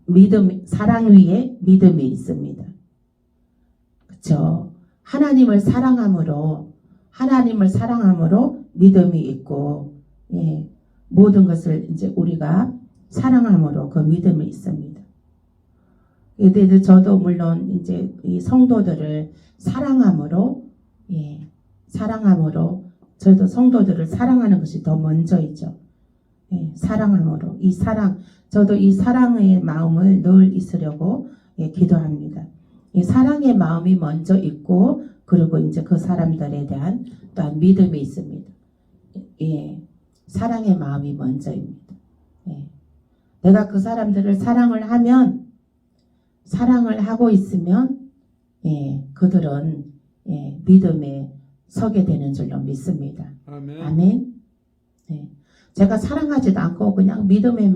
믿음, 사랑 위에 믿음이 있습니다. 그렇죠? 하나님을 사랑함으로 믿음이 있고, 모든 것을 이제 우리가 사랑함으로 그 믿음이 있습니다. 그런데 저도 물론 이제 이 성도들을 사랑함으로 저도 성도들을 사랑하는 것이 더 먼저이죠. 사랑함으로 저도 이 사랑의 마음을 늘 있으려고 기도합니다. 이 사랑의 마음이 먼저 있고 그리고 이제 그 사람들에 대한 또한 믿음이 있습니다. 예, 사랑의 마음이 먼저입니다. 예. 내가 그 사람들을 사랑을 하면 사랑을 하고 있으면 그들은 믿음에 서게 되는 줄로 믿습니다. 아멘. 아멘. 제가 사랑하지도 않고 그냥 믿음에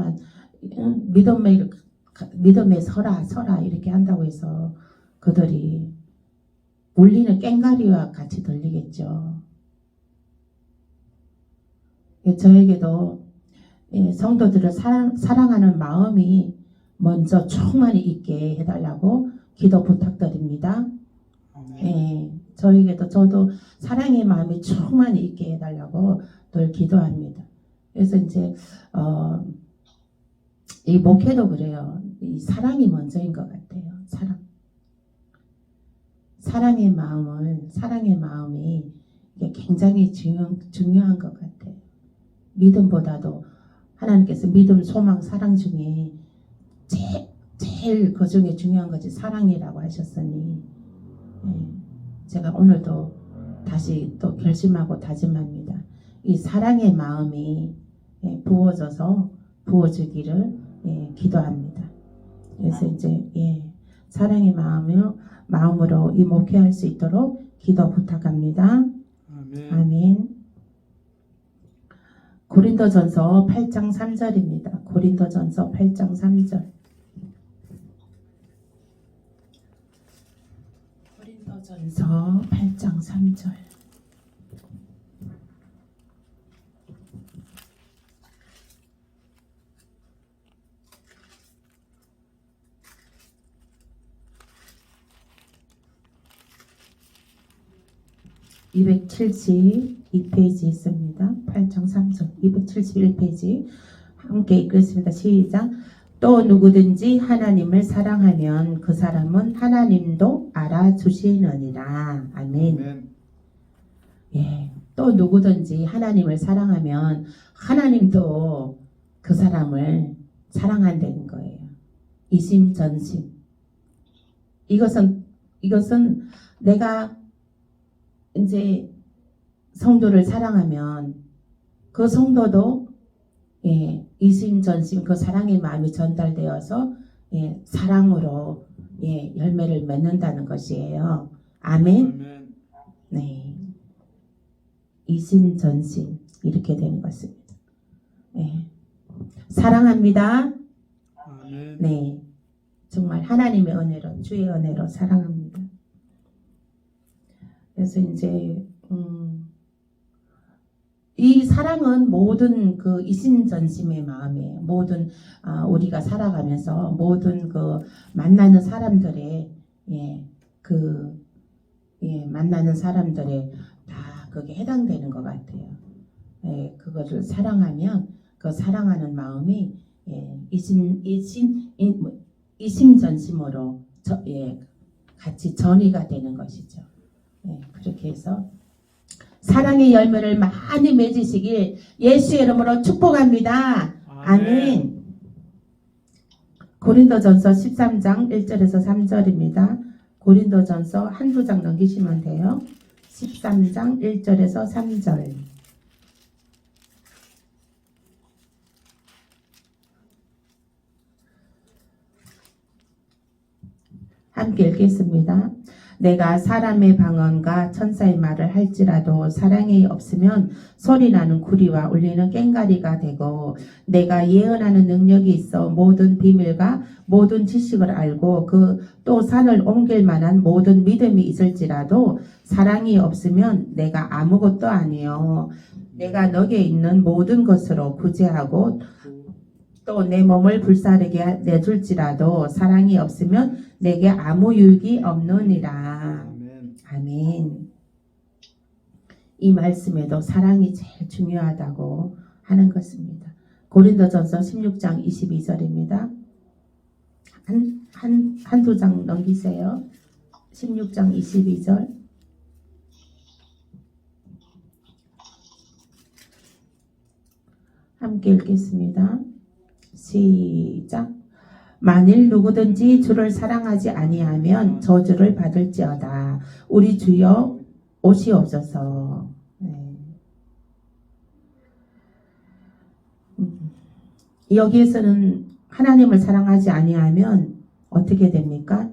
서라 이렇게 한다고 해서 그들이 울리는 꽹과리와 같이 들리겠죠. 저에게도 성도들을 사랑하는 마음이 먼저 충만히 있게 해달라고 기도 부탁드립니다. 저에게도 저도 사랑의 마음이 충만히 있게 해달라고 늘 기도합니다. 그래서 이제 이 목회도 그래요. 이 사랑이 먼저인 것 같아요. 사랑의 마음이 이게 굉장히 중요한 것 같아요. 믿음보다도 하나님께서 믿음, 소망, 사랑 중에 제일 그 중에 중요한 것이 사랑이라고 하셨으니 제가 오늘도 다시 또 결심하고 다짐합니다. 이 사랑의 마음이 부어주기를 기도합니다. 그래서 이제 사랑의 마음으로 이 목회할 수 있도록 기도 부탁합니다. 아멘. 아멘. 고린도전서 8장 3절입니다. 고린도전서 8장 3절. 고린도전서 8장 3절. (272페이지) 있습니다. 8장 3절 271페이지 함께 읽겠습니다. 시작. 또 누구든지 하나님을 사랑하면 그 사람은 하나님도 알아주시느니라. 아멘. 아멘. 또 누구든지 하나님을 사랑하면 하나님도 그 사람을 사랑한다는 거예요. 이심전심. 이것은 내가 이제 성도를 사랑하면 그 성도도 이심전심 그 사랑의 마음이 전달되어서 사랑으로 열매를 맺는다는 것이에요. 아멘. 아멘. 네, 이심전심 이렇게 되는 것입니다. 사랑합니다. 아멘. 네, 정말 하나님의 은혜로 주의 은혜로 사랑합니다. 그래서 이제 이 사랑은 모든 그 이심전심의 마음이에요. 모든 우리가 살아가면서 모든 그 만나는 사람들의 만나는 사람들의 다 그게 해당되는 것 같아요. 그것을 사랑하면 그 사랑하는 마음이 이심전심으로 같이 전이가 되는 것이죠. 그렇게 해서 사랑의 열매를 많이 맺으시길 예수의 이름으로 축복합니다. 아멘. 고린도전서 13장 1절에서 3절입니다. 고린도전서 한두 장 넘기시면 돼요. 13장 1절에서 3절. 함께 읽겠습니다. 내가 사람의 방언과 천사의 말을 할지라도 사랑이 없으면 소리나는 구리와 울리는 꽹과리가 되고, 내가 예언하는 능력이 있어 모든 비밀과 모든 지식을 알고 그 또 산을 옮길 만한 모든 믿음이 있을지라도 사랑이 없으면 내가 아무것도 아니요. 내가 너게 있는 모든 것으로 구제하고 또 내 몸을 불사르게 내줄지라도 사랑이 없으면 내게 아무 유익이 없느니라. 아멘. 아멘. 이 말씀에도 사랑이 제일 중요하다고 하는 것입니다. 고린도전서 16장 22절입니다. 한두 장 넘기세요. 16장 22절. 함께 읽겠습니다. 시작. 만일 누구든지 주를 사랑하지 아니하면 저주를 받을지어다. 우리 주여 오시옵소서. 네. 여기에서는 하나님을 사랑하지 아니하면 어떻게 됩니까?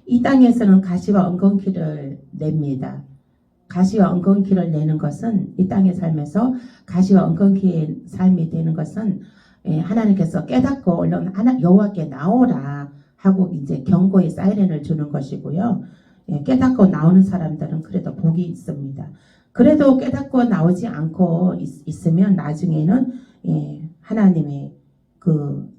이 땅에서는 가시와 엉겅퀴를 냅니다. 가시와 엉겅퀴를 내는 것은 이 땅의 삶에서 가시와 엉겅퀴의 삶이 되는 것은 하나님께서 깨닫고 얼른 여호와께 나오라 하고 이제 경고의 사이렌을 주는 것이고요. 깨닫고 나오는 사람들은 그래도 복이 있습니다. 그래도 깨닫고 나오지 않고 있으면 나중에는 하나님의 그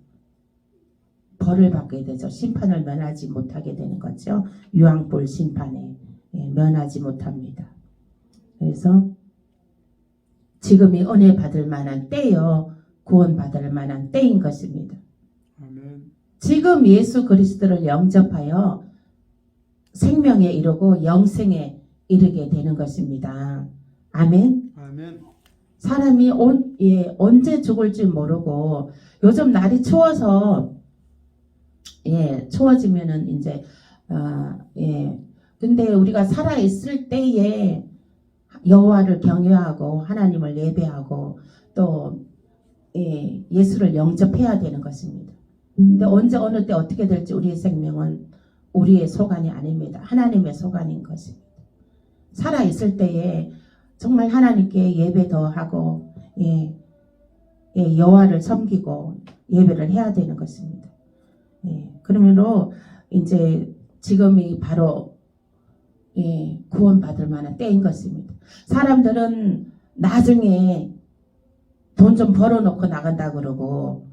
벌을 받게 되죠. 심판을 면하지 못하게 되는 거죠. 유황불 심판에 면하지 못합니다. 그래서 지금이 은혜 받을 만한 때요, 구원 받을 만한 때인 것입니다. 아멘. 지금 예수 그리스도를 영접하여 생명에 이르고 영생에 이르게 되는 것입니다. 아멘. 아멘. 사람이 언제 죽을지 모르고 요즘 날이 추워서 추워지면은 이제 근데 우리가 살아 있을 때에 여호와를 경외하고 하나님을 예배하고 또 예수를 영접해야 되는 것입니다. 근데 언제 어느 때 어떻게 될지 우리의 생명은 우리의 소관이 아닙니다. 하나님의 소관인 것입니다. 살아 있을 때에 정말 하나님께 예배도 하고 여호와를 섬기고 예배를 해야 되는 것입니다. 그러므로 이제 지금이 바로 구원받을 만한 때인 것입니다. 사람들은 나중에 돈 좀 벌어놓고 나간다 그러고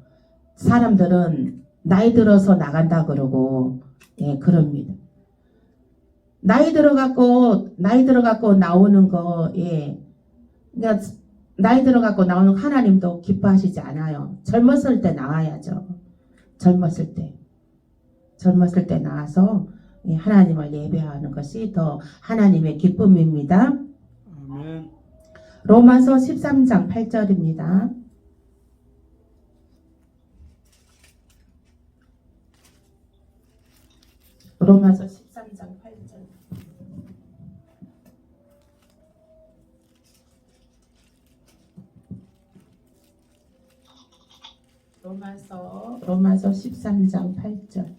사람들은 나이 들어서 나간다 그러고 그럽니다. 나이 들어갖고 나오는 거 그러니까 나이 들어갖고 나오는 거 하나님도 기뻐하시지 않아요. 젊었을 때 나와야죠. 젊었을 때 나와서 하나님을 예배하는 것이 더 하나님의 기쁨입니다. 아멘. 로마서 13장 8절입니다. 로마서 13장 8절. 로마서 13장 8절.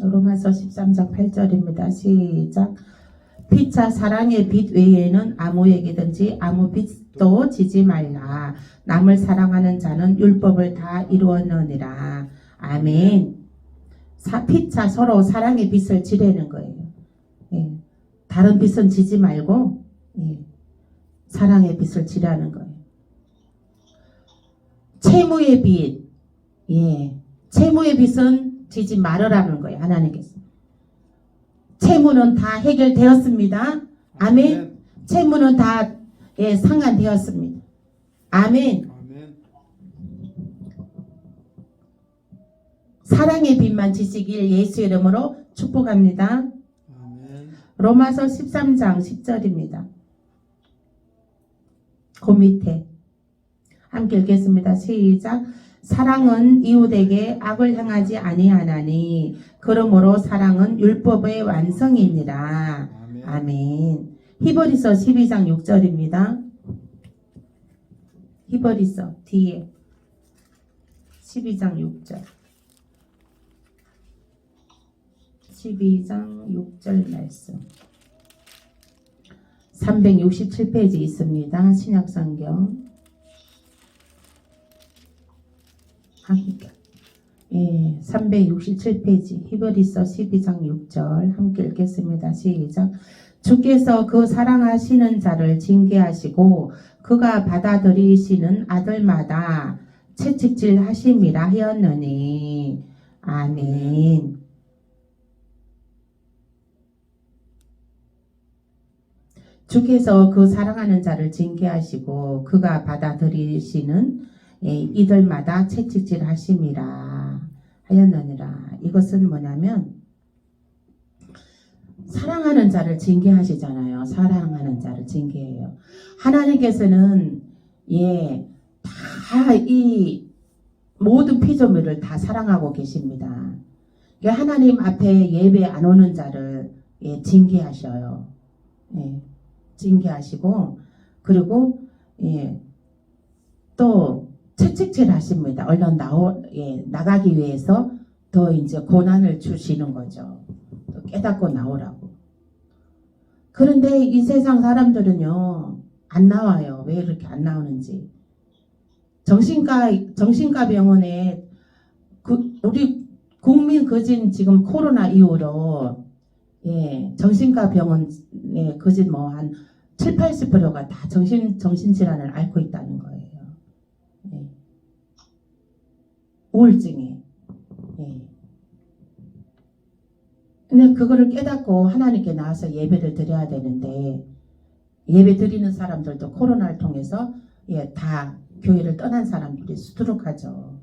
로마서 13장 8절입니다. 시작. 피차 사랑의 빛 외에는 아무에게든지 아무 빛도 지지 말라. 남을 사랑하는 자는 율법을 다 이루었느니라. 아멘. 피차 서로 사랑의 빛을 지려는 거예요. 다른 빛은 지지 말고 사랑의 빛을 지라는 거예요. 채무의 빛, 채무의 빛은 지지 말으라는 거예요. 하나님께서. 채무는 다 해결되었습니다. 아멘. 채무는 다 상환되었습니다. 아멘. 아멘. 사랑의 빛만 지시길 예수 이름으로 축복합니다. 아멘. 로마서 13장 10절입니다. 그 밑에 함께 읽겠습니다. 시작. 사랑은 이웃에게 악을 행하지 아니하나니 그러므로 사랑은 율법의 완성이니라. 아멘. 아멘. 히브리서 12장 6절입니다. 히브리서 뒤에 12장 6절. 12장 6절 말씀. 367페이지 있습니다. 신약성경. 367페이지 히브리서 12장 6절 함께 읽겠습니다. 시작. 주께서 그 사랑하시는 자를 징계하시고 그가 받아들이시는 아들마다 채찍질 하심이라 하였느니. 아멘. 주께서 그 사랑하는 자를 징계하시고 그가 받아들이시는 이들마다 채찍질 하심이라 하였느니라. 이것은 뭐냐면 사랑하는 자를 징계하시잖아요. 사랑하는 자를 징계해요. 하나님께서는 다 다 이 모든 피조물을 다 사랑하고 계십니다. 그러니까 하나님 앞에 예배 안 오는 자를 징계하셔요. 징계하시고 그리고 또 채찍질 하십니다. 얼른 나가기 위해서 더 이제 고난을 주시는 거죠. 또 깨닫고 나오라고. 그런데 이 세상 사람들은요 안 나와요. 왜 이렇게 안 나오는지. 정신과 병원에 우리 국민 거진 지금 코로나 이후로 정신과 병원에 거진 뭐 한 7, 80%가 다 정신질환을 앓고 있다는 거예요. 우울증에. 근데 그거를 깨닫고 하나님께 나와서 예배를 드려야 되는데 예배 드리는 사람들도 코로나를 통해서 다 교회를 떠난 사람들이 수두룩하죠.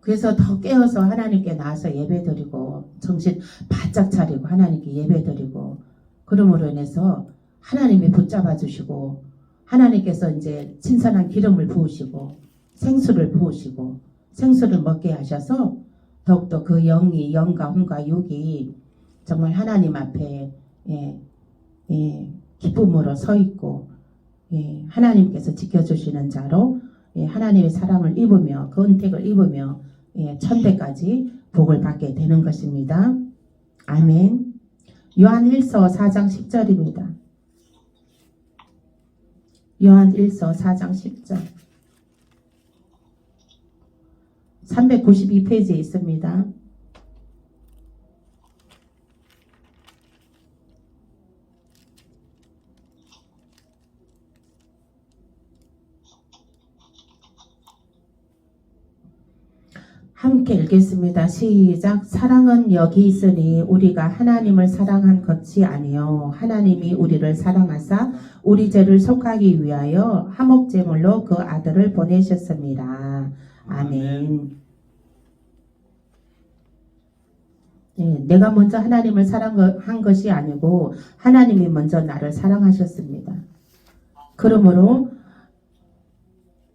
그래서 더 깨어서 하나님께 나와서 예배드리고 정신 바짝 차리고 하나님께 예배드리고 그러므로 인해서 하나님이 붙잡아 주시고 하나님께서 이제 신선한 기름을 부으시고 생수를 부으시고 생수를 먹게 하셔서 더욱더 그 영이 영과 혼과 육이 정말 하나님 앞에 기쁨으로 서 있고 하나님께서 지켜주시는 자로 하나님의 사랑을 입으며 그 은택을 입으며 천대까지 복을 받게 되는 것입니다. 아멘. 요한 1서 4장 10절입니다. 요한 1서 4장 10절 392페이지에 있습니다. 함께 읽겠습니다. 시작. 사랑은 여기 있으니 우리가 하나님을 사랑한 것이 아니요 하나님이 우리를 사랑하사 우리 죄를 속하기 위하여 화목제물로 그 아들을 보내셨습니다. 아멘. 내가 먼저 하나님을 사랑한 것이 아니고 하나님이 먼저 나를 사랑하셨습니다. 그러므로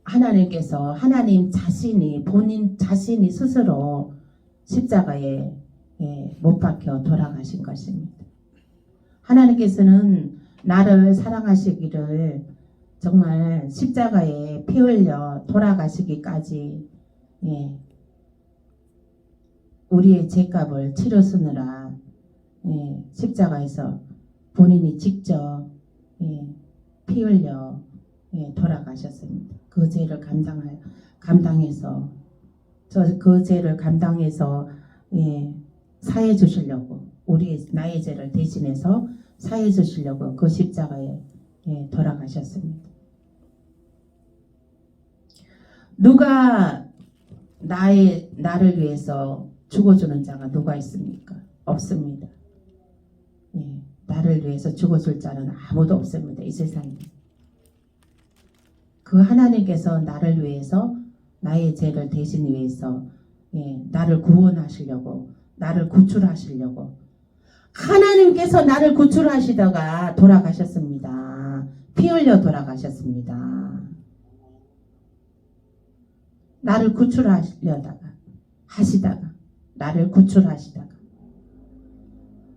하나님께서 하나님 자신이 본인 자신이 스스로 십자가에 못 박혀 돌아가신 것입니다. 하나님께서는 나를 사랑하시기를 정말 십자가에 피 흘려 돌아가시기까지 우리의 죄값을 치르시느라 십자가에서 본인이 직접 피 흘려 돌아가셨습니다. 그 죄를 감당해서 그 죄를 감당해서 사해 주시려고 나의 죄를 대신해서 사해 주시려고 그 십자가에 돌아가셨습니다. 누가 나를 위해서 죽어주는 자가 누가 있습니까? 없습니다. 나를 위해서 죽어줄 자는 아무도 없습니다. 이 세상에. 그 하나님께서 나를 위해서 나의 죄를 대신 위해서 나를 구원하시려고 나를 구출하시려고 하나님께서 나를 구출하시다가 돌아가셨습니다. 피 흘려 돌아가셨습니다. 나를 구출하시려다가 나를 구출하시다가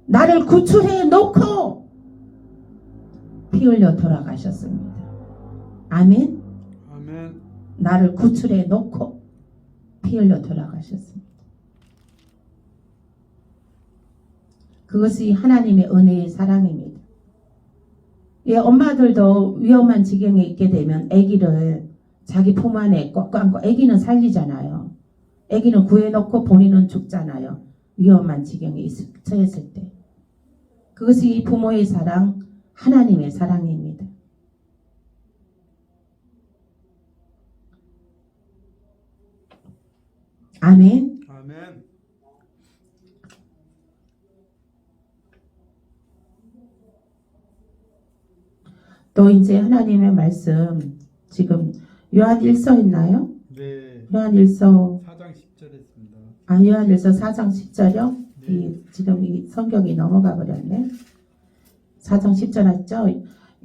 나를 구출해 놓고 피 흘려 돌아가셨습니다. 아멘. 아멘. 나를 구출해 놓고 피 흘려 돌아가셨습니다. 그것이 하나님의 은혜의 사랑입니다. 엄마들도 위험한 지경에 있게 되면 아기를 자기 품 안에 꼭 안고 아기는 살리잖아요. 아기는 구해놓고 본인은 죽잖아요. 위험한 지경에 처했을 때. 그것이 부모의 사랑, 하나님의 사랑입니다. 아멘. 아멘. 또 이제 하나님의 말씀 지금 요한 1서 있나요? 네. 요한 1서 4장 10절 했습니다. 요한 1서 4장 10절이요? 네. 지금 이 성경이 넘어가 버렸네. 4장 10절 했죠?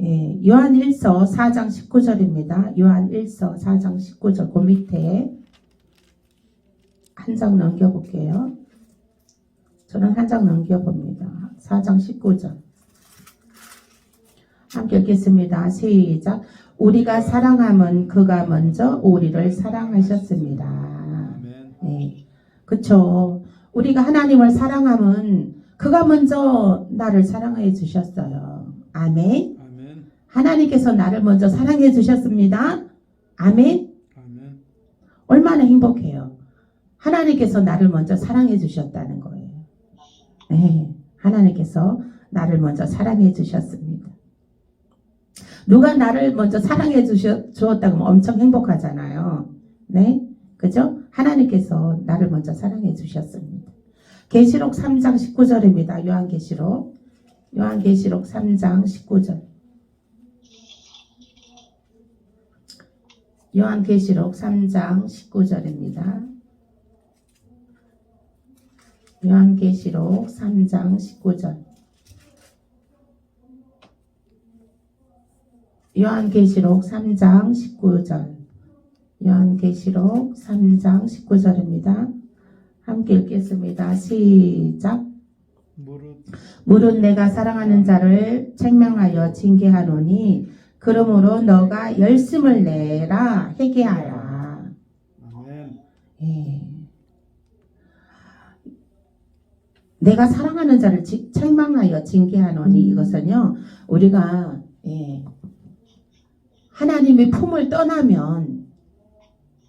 예, 요한 1서 4장 19절입니다. 요한 1서 4장 19절 그 밑에 한 장 넘겨볼게요. 저는 한 장 넘겨봅니다. 4장 19절 함께 읽겠습니다. 시작. 우리가 사랑함은 그가 먼저 우리를 사랑하셨습니다. 아멘. 예, 그쵸. 우리가 하나님을 사랑함은 그가 먼저 나를 사랑해 주셨어요. 아멘. 아멘. 하나님께서 나를 먼저 사랑해 주셨습니다. 아멘. 아멘. 얼마나 행복해요. 하나님께서 나를 먼저 사랑해 주셨다는 거예요. 네, 하나님께서 나를 먼저 사랑해 주셨습니다. 누가 나를 먼저 사랑해 주었다고 하면 엄청 행복하잖아요. 네, 그죠? 하나님께서 나를 먼저 사랑해 주셨습니다. 계시록 3장 19절입니다. 요한계시록 3장 19절. 요한계시록 3장 19절입니다. 요한계시록 3장 19절. 요한계시록 3장 19절. 요한계시록 3장 19절입니다. 함께 읽겠습니다. 시작. 무릇 내가 사랑하는 자를 책망하여 징계하노니 그러므로 너가 열심을 내라 회개하라. 아멘. 예. 내가 사랑하는 자를 책망하여 징계하노니 이것은요 우리가 하나님의 품을 떠나면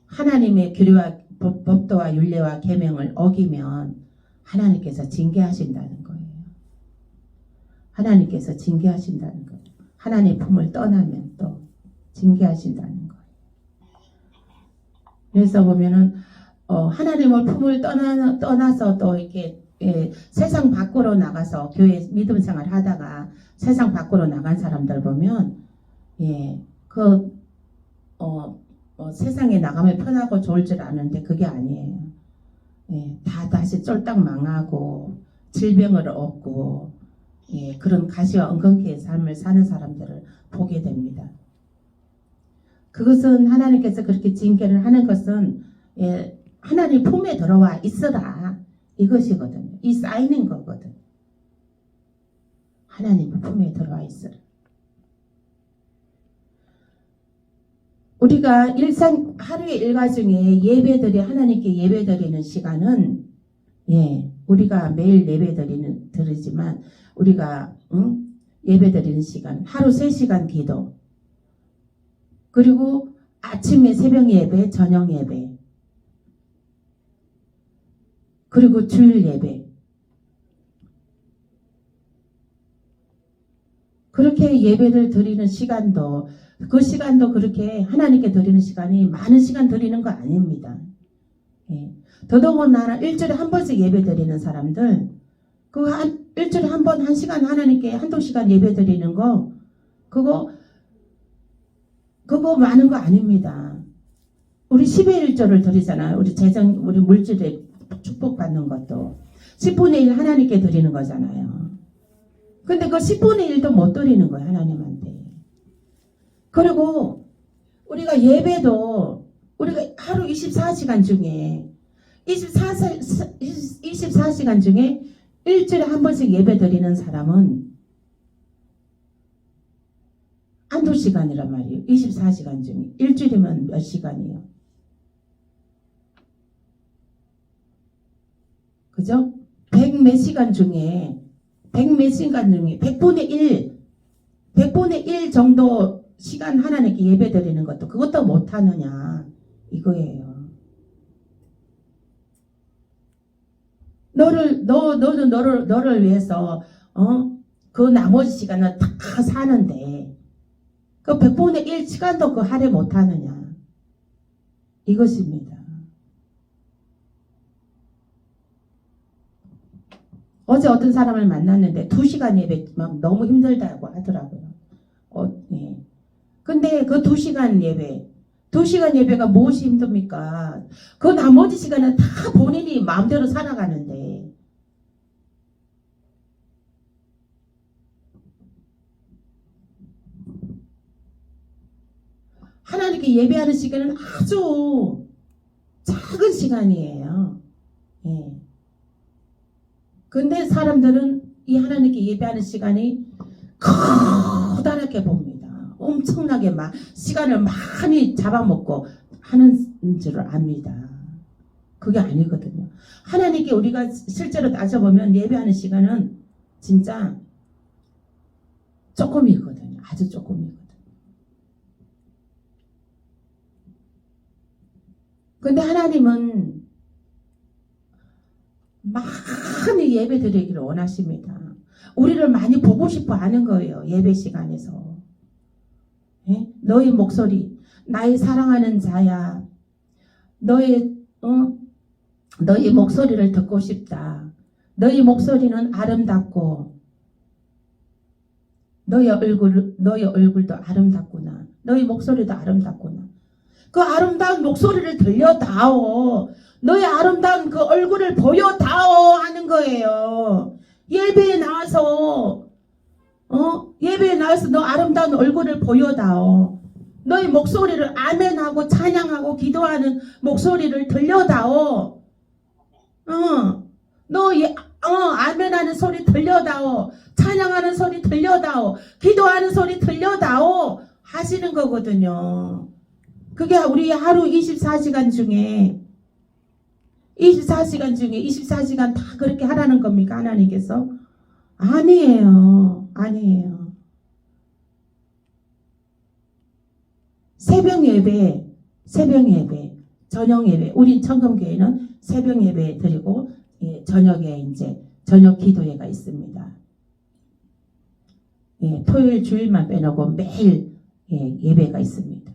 하나님의 규례와 법도와 율례와 계명을 어기면 하나님께서 징계하신다는 거예요. 하나님께서 징계하신다는 거예요. 하나님의 품을 떠나면 또 징계하신다는 거예요. 그래서 보면은 하나님의 품을 떠나서 또 이렇게 세상 밖으로 나가서 교회 믿음 생활 하다가 세상 밖으로 나간 사람들 보면 세상에 나가면 편하고 좋을 줄 아는데 그게 아니에요. 다시 쫄딱 망하고 질병을 얻고 그런 가시와 엉겅퀴의 삶을 사는 사람들을 보게 됩니다. 그것은 하나님께서 그렇게 징계를 하는 것은 하나님 품에 들어와 있어라 이것이거든요. 이 쌓이는 거거든. 하나님 품에 들어와 있어라. 우리가 하루의 일과 중에 예배드리 하나님께 예배드리는 시간은 우리가 매일 예배드리지만 우리가 예배드리는 시간 하루 3시간 기도 그리고 아침에 새벽 예배 저녁 예배 그리고 주일 예배 그렇게 예배를 드리는 시간도 그 시간도 그렇게 하나님께 드리는 시간이 많은 시간 드리는 거 아닙니다. 더더군다나 일주일에 한 번씩 예배 드리는 사람들 일주일에 한 번 1시간 하나님께 한두 시간 예배 드리는 거 그거 많은 거 아닙니다. 우리 10의 1조를 드리잖아요. 우리 물질에 축복받는 것도 10분의 1 하나님께 드리는 거잖아요. 근데 그 10분의 1도 못 드리는 거예요. 하나님한테. 그리고 우리가 예배도 우리가 하루 24시간 중에 24시간 중에 일주일에 한 번씩 예배 드리는 사람은 한두 시간이란 말이에요. 24시간 중에 일주일이면 몇 시간이에요? 그죠? 100몇 시간 중에 100분의 1 정도 시간 하나님께 예배 드리는 것도 그것도 못하느냐 이거예요. 너를 위해서 그 나머지 시간을 다 사는데 그 100분의 1 시간도 그 할애 못하느냐 이것입니다. 어제 어떤 사람을 만났는데 2시간 예배 막 너무 힘들다고 하더라고요. 근데 그 2시간 예배가 무엇이 힘듭니까? 그 나머지 시간은 다 본인이 마음대로 살아가는데 예배하는 시간은 아주 작은 시간이에요. 예. 근데 사람들은 이 하나님께 예배하는 시간이 커다랗게 봅니다. 엄청나게 막 시간을 많이 잡아먹고 하는 줄 압니다. 그게 아니거든요. 하나님께 우리가 실제로 따져보면 예배하는 시간은 진짜 조금이거든요. 아주 조금이거든요. 근데 하나님은 많이 예배 드리기를 원하십니다. 우리를 많이 보고 싶어 하는 거예요. 예배 시간에서. 예? 너의 목소리, 나의 사랑하는 자야. 너의 목소리를 듣고 싶다. 너의 목소리는 아름답고 너의 얼굴도 아름답구나. 너의 목소리도 아름답구나. 그 아름다운 목소리를 들려다오. 너의 아름다운 그 얼굴을 보여다오 하는 거예요. 예배에 나와서 너 아름다운 얼굴을 보여다오. 너의 목소리를 아멘하고 찬양하고 기도하는 목소리를 들려다오. 아멘하는 소리 들려다오. 찬양하는 소리 들려다오. 기도하는 소리 들려다오 하시는 거거든요. 그게 우리 하루 24시간 중에 24시간 다 그렇게 하라는 겁니까? 하나님께서? 아니에요. 아니에요. 새벽 예배, 저녁 예배. 우리 청금교회는 새벽 예배 드리고 저녁에 이제 저녁 기도회가 있습니다. 토요일 주일만 빼놓고 매일 예배가 있습니다.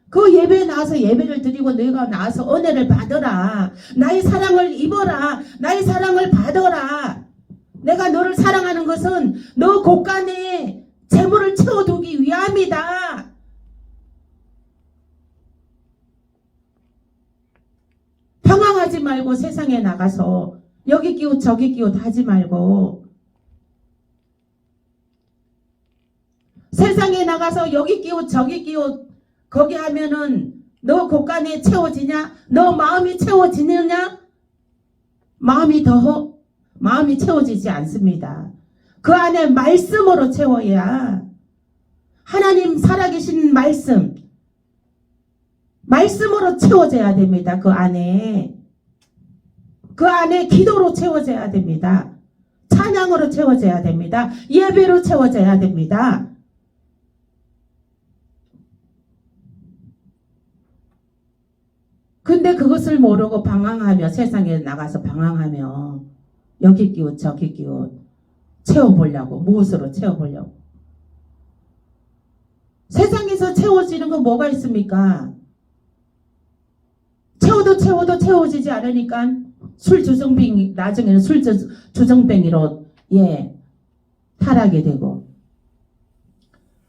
그 예배에 나와서 예배를 드리고 너희가 나와서 은혜를 받으라. 나의 사랑을 입어라. 나의 사랑을 받아라. 내가 너를 사랑하는 것은 너 곳간에 재물을 채워두기 위함이다. 방황하지 말고 세상에 나가서 여기 끼우 저기 끼우 하지 말고 세상에 나가서 여기 끼우 저기 끼우 거기 하면은 너 곳간에 채워지냐? 너 마음이 채워지느냐? 마음이 채워지지 않습니다. 그 안에 말씀으로 채워야 하나님 살아계신 말씀으로 채워져야 됩니다. 그 안에 기도로 채워져야 됩니다. 찬양으로 채워져야 됩니다. 예배로 채워져야 됩니다. 근데 그것을 모르고 방황하며 세상에 나가서 방황하며 여기 끼워 저기 끼워 채워보려고 무엇으로 채워보려고 세상에서 채워지는 거 뭐가 있습니까? 채워도 채워지지 않으니까 나중에는 술 주정뱅이로 타락이 되고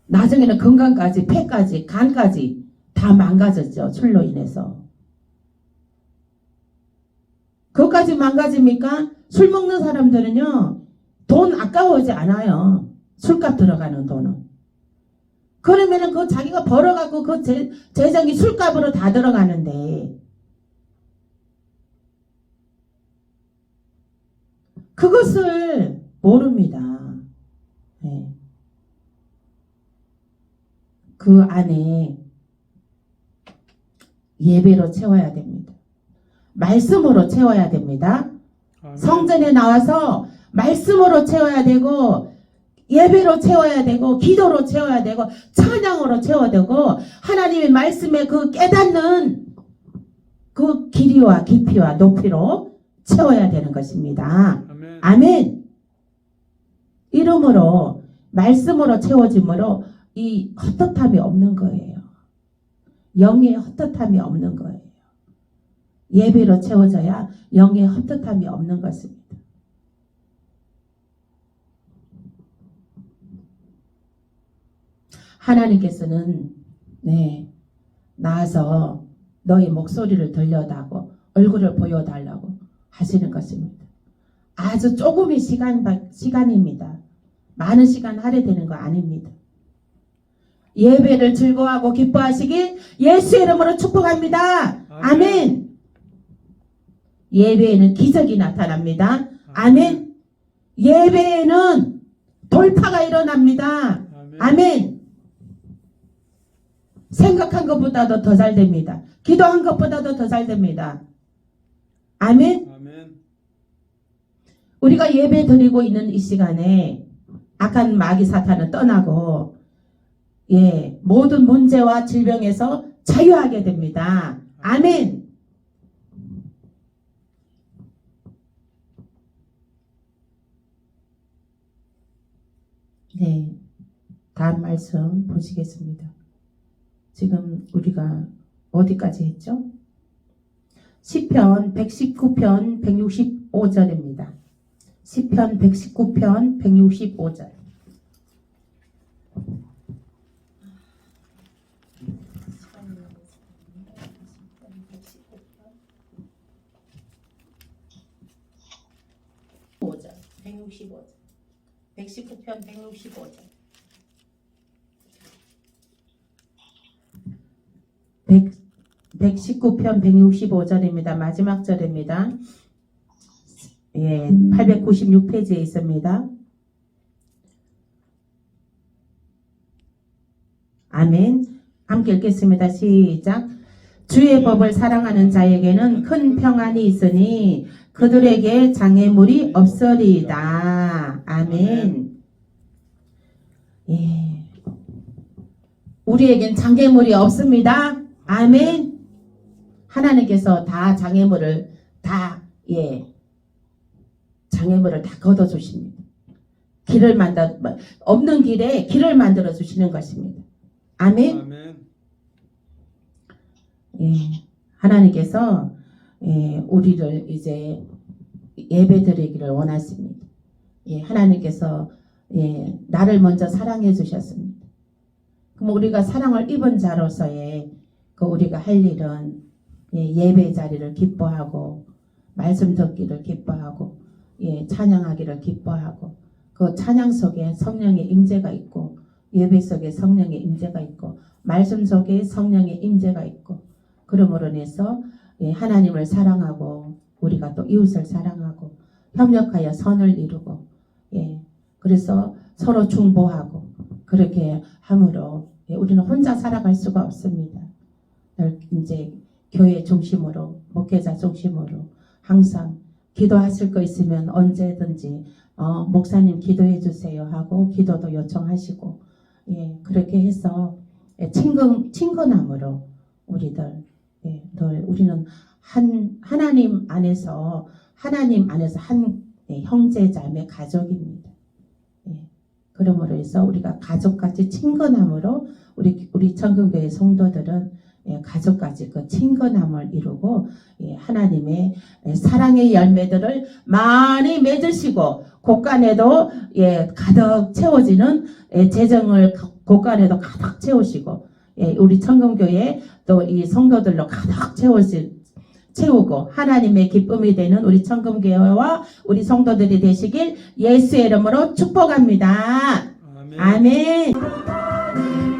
나중에는 건강까지 폐까지 간까지 다 망가졌죠. 술로 인해서. 그것까지 망가집니까? 술 먹는 사람들은요, 돈 아까워하지 않아요. 술값 들어가는 돈은. 그러면은 그 자기가 벌어갖고 그 재정이 술값으로 다 들어가는데, 그것을 모릅니다. 네. 그 안에 예배로 채워야 됩니다. 말씀으로 채워야 됩니다. 아멘. 성전에 나와서 말씀으로 채워야 되고 예배로 채워야 되고 기도로 채워야 되고 찬양으로 채워야 되고 하나님의 말씀에 그 깨닫는 그 길이와 깊이와 높이로 채워야 되는 것입니다. 아멘. 아멘. 이름으로 말씀으로 채워짐으로 이 헛헛함이 없는 거예요. 영의 헛헛함이 없는 거예요. 예배로 채워져야 영의 헛헛함이 없는 것입니다. 하나님께서는 나와서 너의 목소리를 들려다고 얼굴을 보여달라고 하시는 것입니다. 아주 조금의 시간입니다. 많은 시간 할애되는 거 아닙니다. 예배를 즐거워하고 기뻐하시길 예수의 이름으로 축복합니다. 아멘. 예배에는 기적이 나타납니다. 아멘. 예배에는 돌파가 일어납니다. 아멘. 생각한 것보다도 더 잘 됩니다. 기도한 것보다도 더 잘 됩니다. 아멘. 아멘. 우리가 예배 드리고 있는 이 시간에 악한 마귀 사탄은 떠나고 모든 문제와 질병에서 자유하게 됩니다. 아멘. 네, 다음 말씀 보시겠습니다. 지금 우리가 어디까지 했죠? 시편 119편 165절입니다. 시편 119편 165절. (165절) 119편 165절. 119편 165절입니다. 마지막 절입니다. 896페이지에 있습니다. 아멘. 함께 읽겠습니다. 시작. 주의 법을 사랑하는 자에게는 큰 평안이 있으니 그들에게 장애물이 없으리이다. 아멘. 우리에겐 장애물이 없습니다. 아멘. 하나님께서 다 장애물을 다 걷어 주십니다. 길을 없는 길에 길을 만들어 주시는 것입니다. 아멘. 아멘. 하나님께서 우리를 이제 예배드리기를 원하십니다. 하나님께서 나를 먼저 사랑해 주셨습니다. 그럼 우리가 사랑을 입은 자로서의 우리가 할 일은 예배 자리를 기뻐하고 말씀 듣기를 기뻐하고 찬양하기를 기뻐하고 그 찬양 속에 성령의 임재가 있고 예배 속에 성령의 임재가 있고 말씀 속에 성령의 임재가 있고 그러므로 인해서 하나님을 사랑하고 우리가 또 이웃을 사랑하고 협력하여 선을 이루고 그래서 서로 중보하고 그렇게 함으로 우리는 혼자 살아갈 수가 없습니다. 이제 교회 중심으로 목회자 중심으로 항상 기도하실 거 있으면 언제든지 목사님 기도해 주세요 하고 기도도 요청하시고 그렇게 해서 친근함으로 우리들 늘 우리는 하나님 안에서 한 형제 자매 가족입니다. 그러므로 해서 우리가 가족같이 친근함으로 우리 청금교회 성도들은 가족까지 그 친근함을 이루고 하나님의 사랑의 열매들을 많이 맺으시고 곳간에도 가득 채워지는 재정을 곳간에도 가득 채우시고 우리 청금교회 또 이 성도들로 가득 채우고 하나님의 기쁨이 되는 우리 청금교회와 우리 성도들이 되시길 예수의 이름으로 축복합니다. 아멘. 아멘.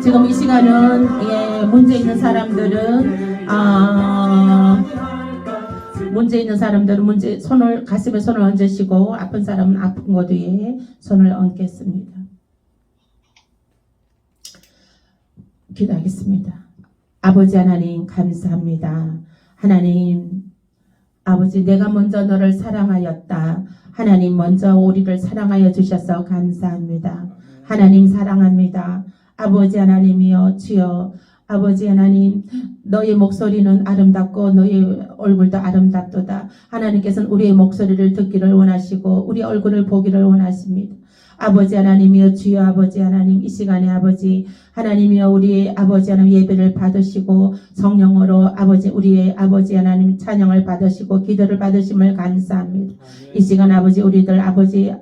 지금 이 시간은 문제 있는 사람들은 가슴에 손을 얹으시고 아픈 사람은 아픈 곳 위에 손을 얹겠습니다. 기도하겠습니다. 아버지 하나님 감사합니다. 하나님 아버지 내가 먼저 너를 사랑하였다. 하나님 먼저 우리를 사랑하여 주셔서 감사합니다. 하나님 사랑합니다. 아버지 하나님이여 주여 아버지 하나님 너의 목소리는 아름답고 너의 얼굴도 아름답도다. 하나님께서는 우리의 목소리를 듣기를 원하시고 우리 얼굴을 보기를 원하십니다. 아버지 하나님이여 주여 아버지 하나님 이 시간에 아버지 하나님이여 우리 아버지 하나님 예배를 받으시고 성령으로 아버지 우리의 아버지 하나님 찬양을 받으시고 기도를 받으심을 감사합니다. 이 시간 아버지 우리들 아버지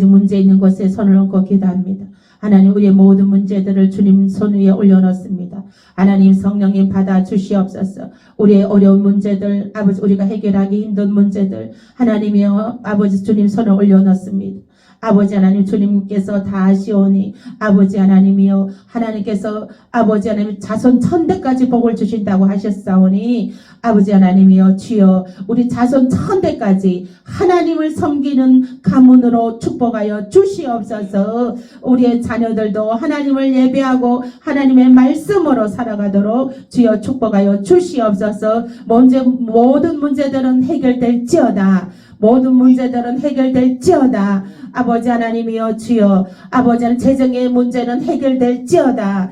문제 있는 곳에 손을 얹고 기도합니다. 하나님 우리의 모든 문제들을 주님 손 위에 올려놓습니다. 하나님 성령님 받아 주시옵소서. 우리의 어려운 문제들 아버지 우리가 해결하기 힘든 문제들 하나님이여 아버지 주님 손을 올려놓습니다. 아버지 하나님 주님께서 다 아시오니 아버지 하나님이여 하나님께서 아버지 하나님 자손 1000대까지 복을 주신다고 하셨사오니 아버지 하나님이여 주여 우리 자손 1000대까지 하나님을 섬기는 가문으로 축복하여 주시옵소서. 우리의 자녀들도 하나님을 예배하고 하나님의 말씀으로 살아가도록 주여 축복하여 주시옵소서. 모든 문제들은 해결될지어다. 모든 문제들은 해결될지어다. 아버지 하나님이여 주여 아버지 하나님 재정의 문제는 해결될지어다.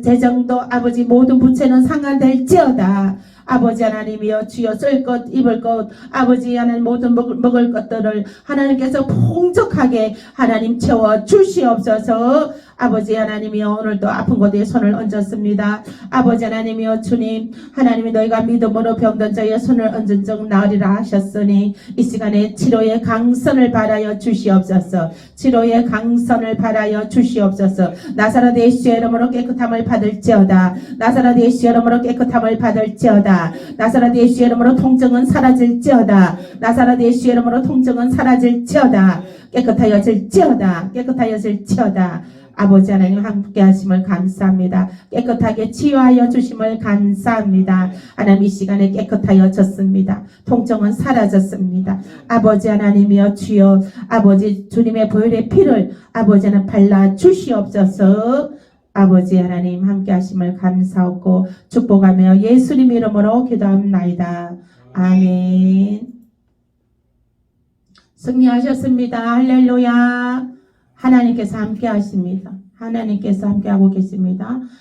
재정도 아버지 모든 부채는 상환될지어다. 아버지 하나님이여 주여 쓸 것 입을 것 아버지 하나님 모든 먹을 것들을 하나님께서 풍족하게 하나님 채워 주시옵소서. 아버지 하나님이여 오늘도 아픈 곳에 손을 얹었습니다. 아버지 하나님이여 주님 하나님이 너희가 믿음으로 병든 자의 손을 얹은 적 나으리라 하셨으니 이 시간에 치료의 강선을 바라여 주시옵소서. 치료의 강선을 바라여 주시옵소서. 나사렛 예수의 이름으로 깨끗함을 받을지어다. 나사렛 예수의 이름으로 깨끗함을 받을지어다. 나사렛 예수의 이름으로 통증은 사라질지어다. 나사렛 예수의 이름으로 통증은 사라질지어다. 깨끗하여질지어다. 깨끗하여질지어다. 아버지 하나님 함께 하심을 감사합니다. 깨끗하게 치유하여 주심을 감사합니다. 하나님 이 시간에 깨끗하여졌습니다. 통증은 사라졌습니다. 아버지 하나님이여 주여 아버지 주님의 보혈의 피를 아버지 하나님 발라 주시옵소서. 아버지 하나님 함께 하심을 감사하고 축복하며 예수님 이름으로 기도합나이다. 아멘. 승리하셨습니다. 할렐루야. 하나님께서 함께 하십니다. 하나님께서 함께 하고 계십니다.